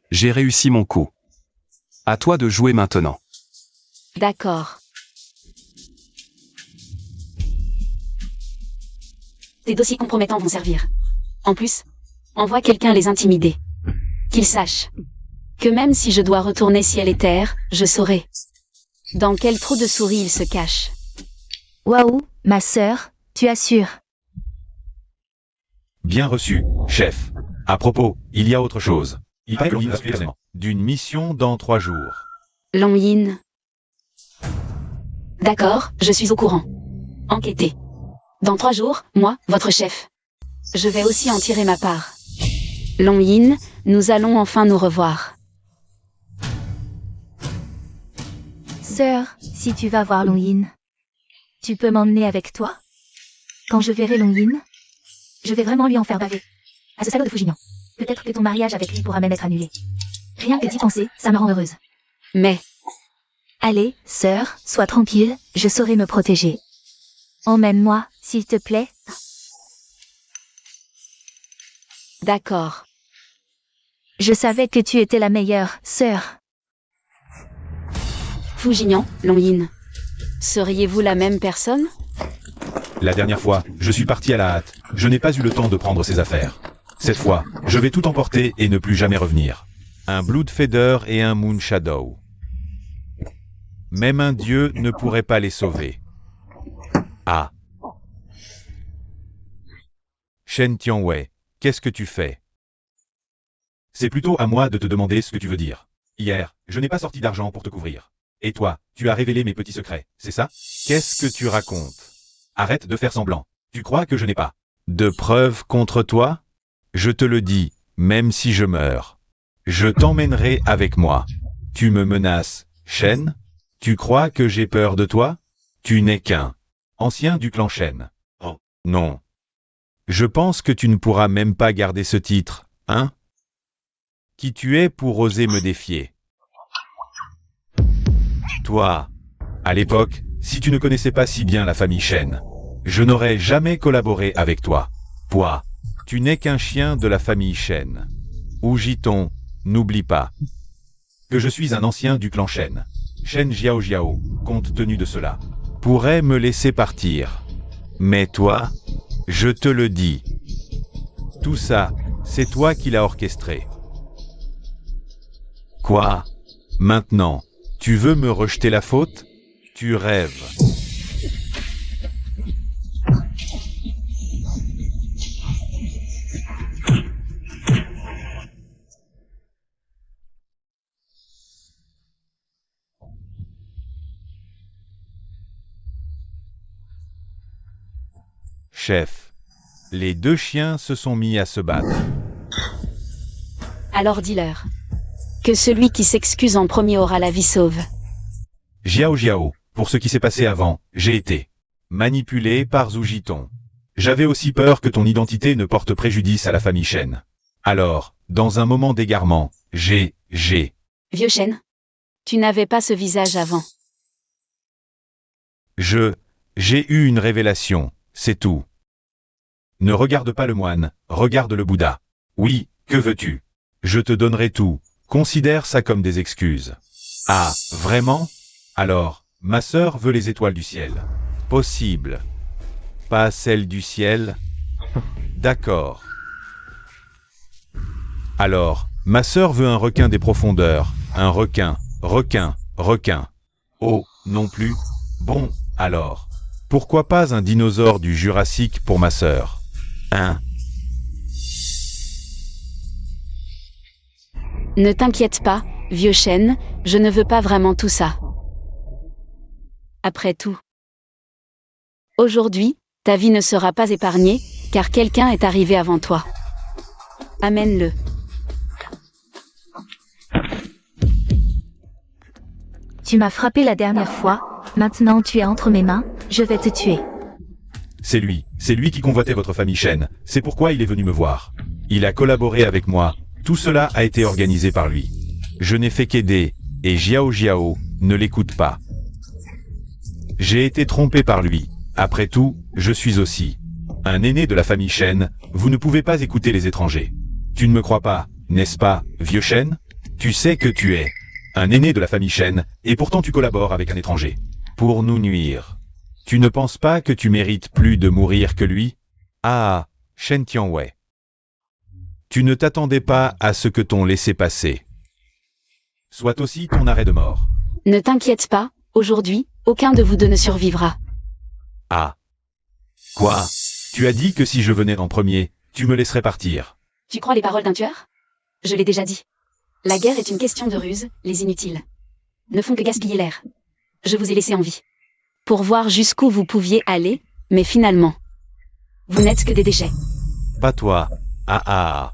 J'ai réussi mon coup. À toi de jouer maintenant. D'accord. Des dossiers compromettants vont servir. En plus, envoie quelqu'un les intimider. Qu'ils sachent que même si je dois retourner ciel et terre, je saurai dans quel trou de souris il se cache. Waouh, ma sœur, tu assures. Bien reçu, chef. À propos, il y a autre chose. Il paraît que l'on y va suivre d'une mission dans 3 jours. Long Yin. D'accord, je suis au courant. Enquêtez. Dans 3 jours, moi, votre chef. Je vais aussi en tirer ma part. Long Yin, nous allons enfin nous revoir. Sœur, si tu vas voir Long Yin, tu peux m'emmener avec toi? Quand je verrai Long Yin, je vais vraiment lui en faire baver. À ce salaud de Fujinian. Peut-être que ton mariage avec lui pourra même être annulé. Rien que d'y penser, ça me rend heureuse. Mais, Allez, sœur, sois tranquille, je saurai me protéger. Emmène-moi, s'il te plaît. D'accord. Je savais que tu étais la meilleure, sœur. Fujignan, Longyin. Seriez-vous la même personne? La dernière fois, je suis parti à la hâte. Je n'ai pas eu le temps de prendre ses affaires. Cette fois, je vais tout emporter et ne plus jamais revenir. Un Bloodfeather et un Moon Shadow. Même un dieu ne pourrait pas les sauver. Ah. Shen Tianwei, qu'est-ce que tu fais? C'est plutôt à moi de te demander ce que tu veux dire. Hier, je n'ai pas sorti d'argent pour te couvrir. Et toi, tu as révélé mes petits secrets, c'est ça? Qu'est-ce que tu racontes? Arrête de faire semblant. Tu crois que je n'ai pas de preuves contre toi? Je te le dis, même si je meurs. Je t'emmènerai avec moi. Tu me menaces, Shen? Tu crois que j'ai peur de toi? Tu n'es qu'un ancien du clan Shen. Oh, non. Je pense que tu ne pourras même pas garder ce titre, hein? Qui tu es pour oser me défier? Toi, à l'époque, si tu ne connaissais pas si bien la famille Shen, je n'aurais jamais collaboré avec toi. Toi, tu n'es qu'un chien de la famille Shen. Oujiton, n'oublie pas que je suis un ancien du clan Shen. Shen Jiao Jiao, compte tenu de cela, pourrait me laisser partir. Mais toi, je te le dis, tout ça, c'est toi qui l'as orchestré. Quoi? Maintenant, tu veux me rejeter la faute? Tu rêves. Chef, les deux chiens se sont mis à se battre. Alors dis-leur. Que celui qui s'excuse en premier aura la vie sauve. Jiao Jiao, pour ce qui s'est passé avant, j'ai été manipulé par Zoujiton. J'avais aussi peur que ton identité ne porte préjudice à la famille Shen. Alors, dans un moment d'égarement, j'ai... Vieux Shen. Tu n'avais pas ce visage avant. J'ai eu une révélation, c'est tout. Ne regarde pas le moine, regarde le Bouddha. Oui, que veux-tu? Je te donnerai tout. Considère ça comme des excuses. Ah, vraiment? Alors, ma sœur veut les étoiles du ciel. Possible. Pas celles du ciel? D'accord. Alors, ma sœur veut un requin des profondeurs. Un requin. Oh, non plus? Bon, alors. Pourquoi pas un dinosaure du Jurassique pour ma sœur? Hein? Ne t'inquiète pas, vieux Shen, je ne veux pas vraiment tout ça. Après tout. Aujourd'hui, ta vie ne sera pas épargnée, car quelqu'un est arrivé avant toi. Amène-le. Tu m'as frappé la dernière fois, maintenant tu es entre mes mains, je vais te tuer. C'est lui qui convoitait votre famille Shen, c'est pourquoi il est venu me voir. Il a collaboré avec moi, tout cela a été organisé par lui. Je n'ai fait qu'aider, et Jiao Jiao ne l'écoute pas. J'ai été trompé par lui, après tout, je suis aussi un aîné de la famille Shen, vous ne pouvez pas écouter les étrangers. Tu ne me crois pas, n'est-ce pas, vieux Shen? Tu sais que tu es un aîné de la famille Shen, et pourtant tu collabores avec un étranger. Pour nous nuire. Tu ne penses pas que tu mérites plus de mourir que lui? Ah, Shen Tianwei. Tu ne t'attendais pas à ce que ton laissez-passer soit aussi ton arrêt de mort. Ne t'inquiète pas, aujourd'hui, aucun de vous deux ne survivra. Ah. Quoi? Tu as dit que si je venais en premier, tu me laisserais partir. Tu crois les paroles d'un tueur? Je l'ai déjà dit. La guerre est une question de ruse, les inutiles ne font que gaspiller l'air. Je vous ai laissé en vie. Pour voir jusqu'où vous pouviez aller, mais finalement, vous n'êtes que des déchets. Pas toi. Ah.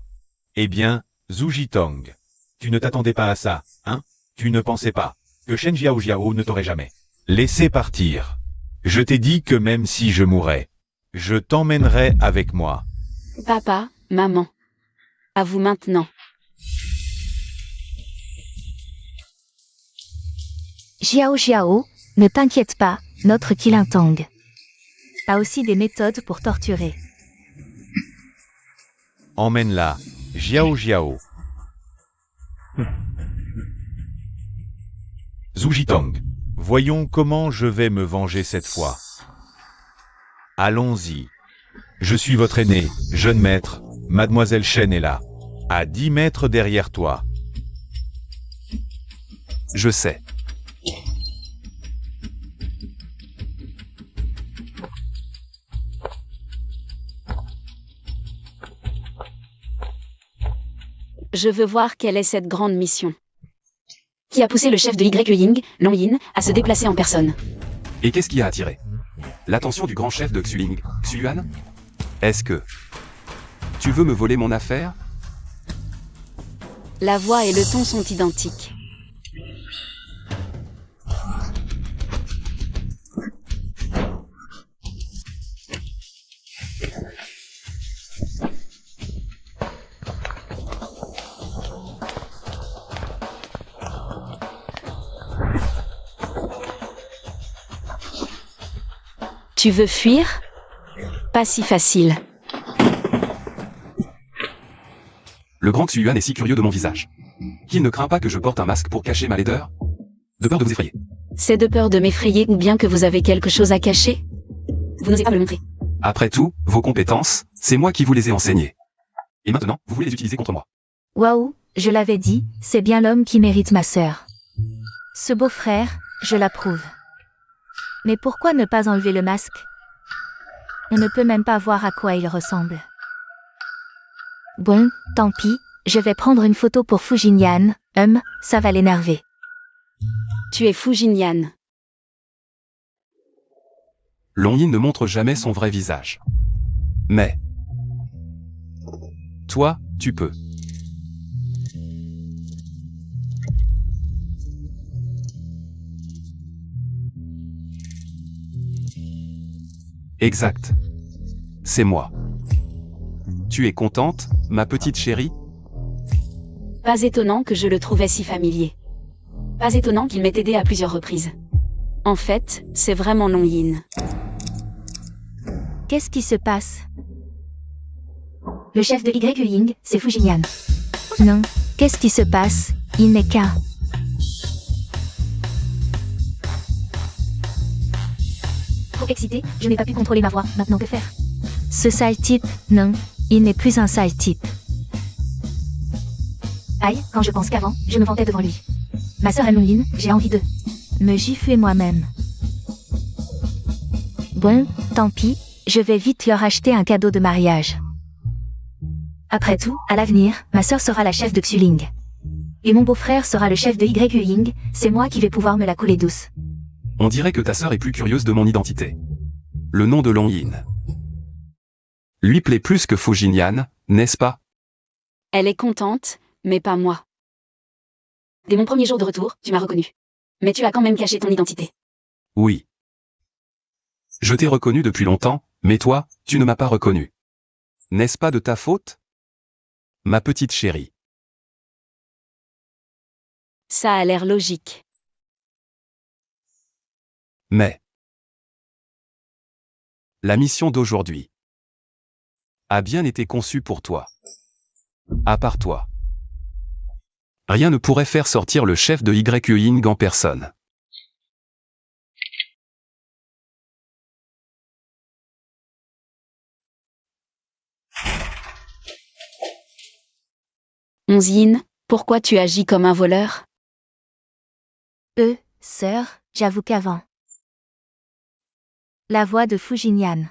Eh bien, Zhu Jitong. Tu ne t'attendais pas à ça, hein? Tu ne pensais pas que Shen Jiao Jiao ne t'aurait jamais laissé partir. Je t'ai dit que même si je mourais, je t'emmènerais avec moi. Papa, maman. À vous maintenant. Jiao Jiao, ne t'inquiète pas, notre Kilintang a aussi des méthodes pour torturer. Emmène-la, Jiao Jiao. Zhu Jitang, voyons comment je vais me venger cette fois. Allons-y. Je suis votre aîné, jeune maître, mademoiselle Shen est là. À 10 mètres derrière toi. Je sais. Je veux voir quelle est cette grande mission. Qui a poussé le chef de Y-Ying, Long Yin, à se déplacer en personne? Et qu'est-ce qui a attiré l'attention du grand chef de Xuling, Xuyuan? Est-ce que tu veux me voler mon affaire? La voix et le ton sont identiques. Tu veux fuir? Pas si facile. Le grand Xuyuan est si curieux de mon visage qu'il ne craint pas que je porte un masque pour cacher ma laideur? De peur de vous effrayer. C'est de peur de m'effrayer ou bien que vous avez quelque chose à cacher? Vous n'osez pas me le montrer. Après tout, vos compétences, c'est moi qui vous les ai enseignées. Et maintenant, vous voulez les utiliser contre moi. Waouh, je l'avais dit, c'est bien l'homme qui mérite ma sœur. Ce beau-frère, je l'approuve. Mais pourquoi ne pas enlever le masque? On ne peut même pas voir à quoi il ressemble. Bon, tant pis, je vais prendre une photo pour Fujinyan, ça va l'énerver. Tu es Fujinyan. Long Yin ne montre jamais son vrai visage. Mais toi, tu peux. Exact. C'est moi. Tu es contente, ma petite chérie? Pas étonnant que je le trouvais si familier. Pas étonnant qu'il m'ait aidé à plusieurs reprises. En fait, c'est vraiment Long Yin. Qu'est-ce qui se passe? Le chef de Y-Ying, c'est Fujinyan. Non, qu'est-ce qui se passe? Il n'est qu'un. Trop excité, je n'ai pas pu contrôler ma voix, maintenant que faire? Ce sale type, non, il n'est plus un sale type. Aïe, quand je pense qu'avant, je me vantais devant lui. Ma sœur aime Long Yin, j'ai envie de me gifler moi-même. Bon, tant pis, je vais vite leur acheter un cadeau de mariage. Après tout, à l'avenir, ma sœur sera la chef de Xuling. Et mon beau-frère sera le chef de Y-Ying, c'est moi qui vais pouvoir me la couler douce. On dirait que ta sœur est plus curieuse de mon identité. Le nom de Long Yin lui plaît plus que Fujinyan, n'est-ce pas? Elle est contente, mais pas moi. Dès mon premier jour de retour, tu m'as reconnu. Mais tu as quand même caché ton identité. Oui. Je t'ai reconnu depuis longtemps, mais toi, tu ne m'as pas reconnu. N'est-ce pas de ta faute? Ma petite chérie. Ça a l'air logique. Mais la mission d'aujourd'hui a bien été conçue pour toi. À part toi, rien ne pourrait faire sortir le chef de Y-Ying en personne. Yin, pourquoi tu agis comme un voleur? Sœur, j'avoue qu'avant. La voix de Fujinyan.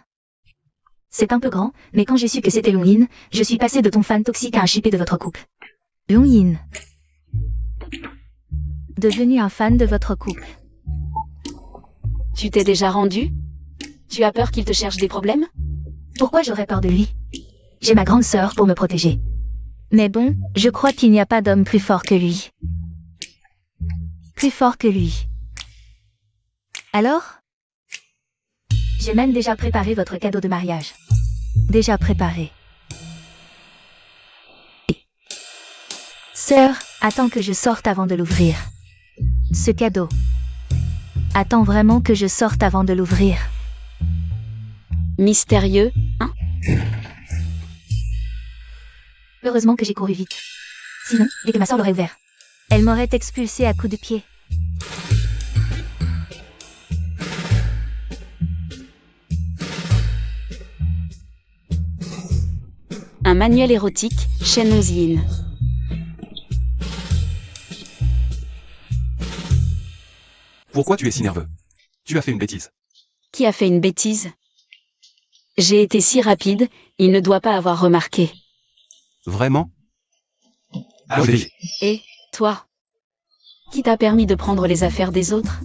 C'est un peu grand, mais quand j'ai su que c'était Long Yin, je suis passé de ton fan toxique à un chippé de votre couple. Long Yin. Devenu un fan de votre couple. Tu t'es déjà rendu? Tu as peur qu'il te cherche des problèmes? Pourquoi j'aurais peur de lui? J'ai ma grande sœur pour me protéger. Mais bon, je crois qu'il n'y a pas d'homme plus fort que lui. Plus fort que lui. Alors? J'ai même déjà préparé votre cadeau de mariage. Déjà préparé. Sœur, attends que je sorte avant de l'ouvrir. Ce cadeau. Attends vraiment que je sorte avant de l'ouvrir. Mystérieux, hein? Heureusement que j'ai couru vite. Sinon, dès que ma sœur l'aurait ouvert, elle m'aurait expulsé à coups de pied. Un manuel érotique, Shen Ozyin. Pourquoi tu es si nerveux? Tu as fait une bêtise. Qui a fait une bêtise? J'ai été si rapide, il ne doit pas avoir remarqué. Vraiment? Alors vérifie. Et, toi? Qui t'a permis de prendre les affaires des autres?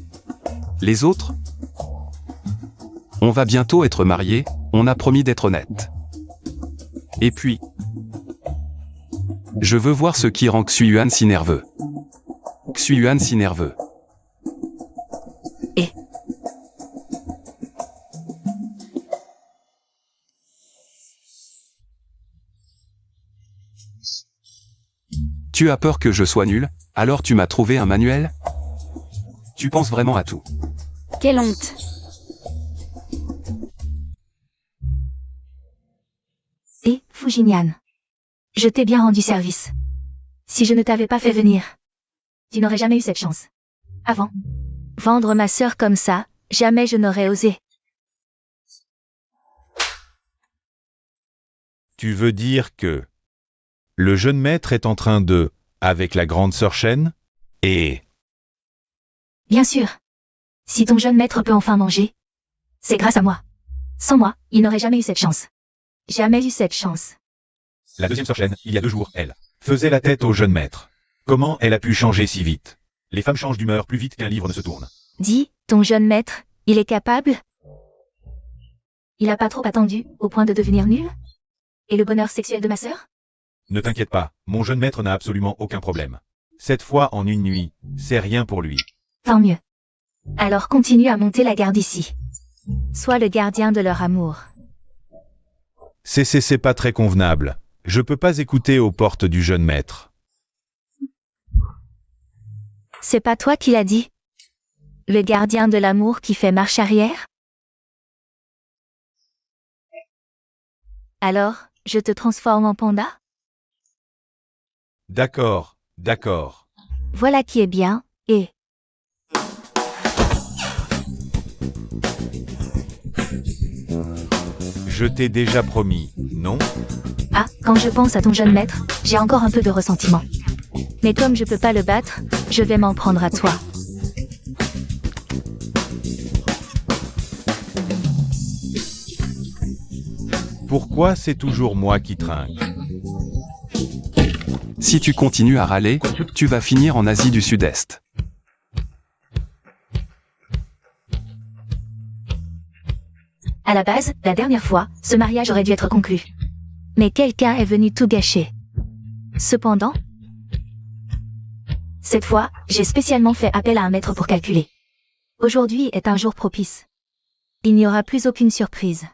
Les autres? On va bientôt être mariés, on a promis d'être honnête. Et puis, je veux voir ce qui rend Xuyuan si nerveux. Xuyuan si nerveux. Et Tu as peur que je sois nul, alors tu m'as trouvé un manuel? Tu penses vraiment à tout. quelle honte! Et, Fujinian, je t'ai bien rendu service. Si je ne t'avais pas fait venir, tu n'aurais jamais eu cette chance. Avant. Vendre ma sœur comme ça, jamais je n'aurais osé. Tu veux dire que le jeune maître est en train de, avec la grande sœur Shen, et Bien sûr. Si ton jeune maître peut enfin manger, c'est grâce à moi. Sans moi, il n'aurait jamais eu cette chance. Jamais eu cette chance. la deuxième sœur Shen, il y a 2 jours, elle faisait la tête au jeune maître. Comment elle a pu changer si vite? Les femmes changent d'humeur plus vite qu'un livre ne se tourne. Dis, ton jeune maître, il est capable? Il a pas trop attendu, au point de devenir nul? Et le bonheur sexuel de ma sœur? Ne t'inquiète pas, mon jeune maître n'a absolument aucun problème. Cette fois en une nuit, c'est rien pour lui. Tant mieux. Alors continue à monter la garde ici. Sois le gardien de leur amour. C'est pas très convenable. Je peux pas écouter aux portes du jeune maître. C'est pas toi qui l'as dit? Le gardien de l'amour qui fait marche arrière? Alors, je te transforme en panda? D'accord, d'accord. Voilà qui est bien, et... Je t'ai déjà promis, non? Ah, quand je pense à ton jeune maître, j'ai encore un peu de ressentiment. Mais comme je peux pas le battre, je vais m'en prendre à toi. Pourquoi c'est toujours moi qui trinque? Si tu continues à râler, tu vas finir en Asie du Sud-Est. À la base, la dernière fois, ce mariage aurait dû être conclu. Mais quelqu'un est venu tout gâcher. Cependant, cette fois, j'ai spécialement fait appel à un maître pour calculer. Aujourd'hui est un jour propice. Il n'y aura plus aucune surprise.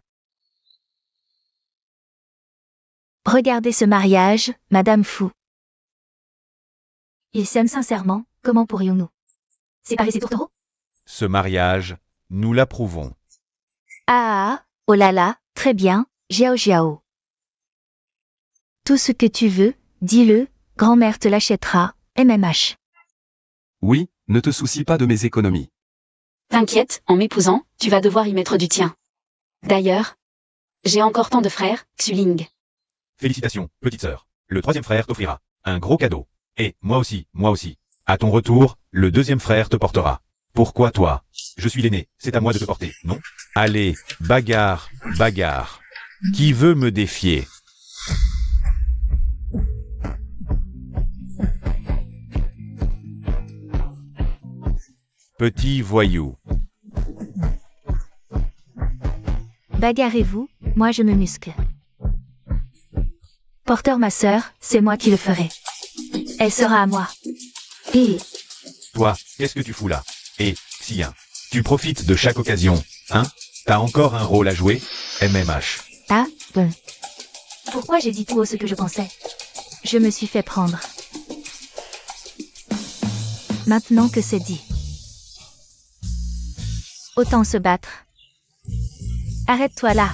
Regardez ce mariage, Madame Fu. Ils s'aiment sincèrement, comment pourrions-nous séparer ces tourtereaux? Ce mariage, nous l'approuvons. Ah, oh là là, très bien, Jiao Jiao. Tout ce que tu veux, dis-le, grand-mère te l'achètera, MMH. Oui, ne te soucie pas de mes économies. T'inquiète, en m'épousant, tu vas devoir y mettre du tien. D'ailleurs, j'ai encore tant de frères, Xuling. Félicitations, petite sœur. Le 3e frère t'offrira un gros cadeau. Et moi aussi, moi aussi. À ton retour, le 2e frère te portera. Pourquoi toi? Je suis l'aîné, c'est à moi de te porter, non? Allez, bagarre, bagarre. Qui veut me défier? Petit voyou. Bagarrez-vous, moi je me muscle. Porteur ma sœur, c'est moi qui le ferai. Elle sera à moi. Et... Toi, qu'est-ce que tu fous là? Et, Xien, tu profites de chaque occasion, hein? T'as encore un rôle à jouer? MMH. Ah, bon. Pourquoi j'ai dit tout haut ce que je pensais? Je me suis fait prendre. Maintenant que c'est dit. autant se battre. Arrête-toi là.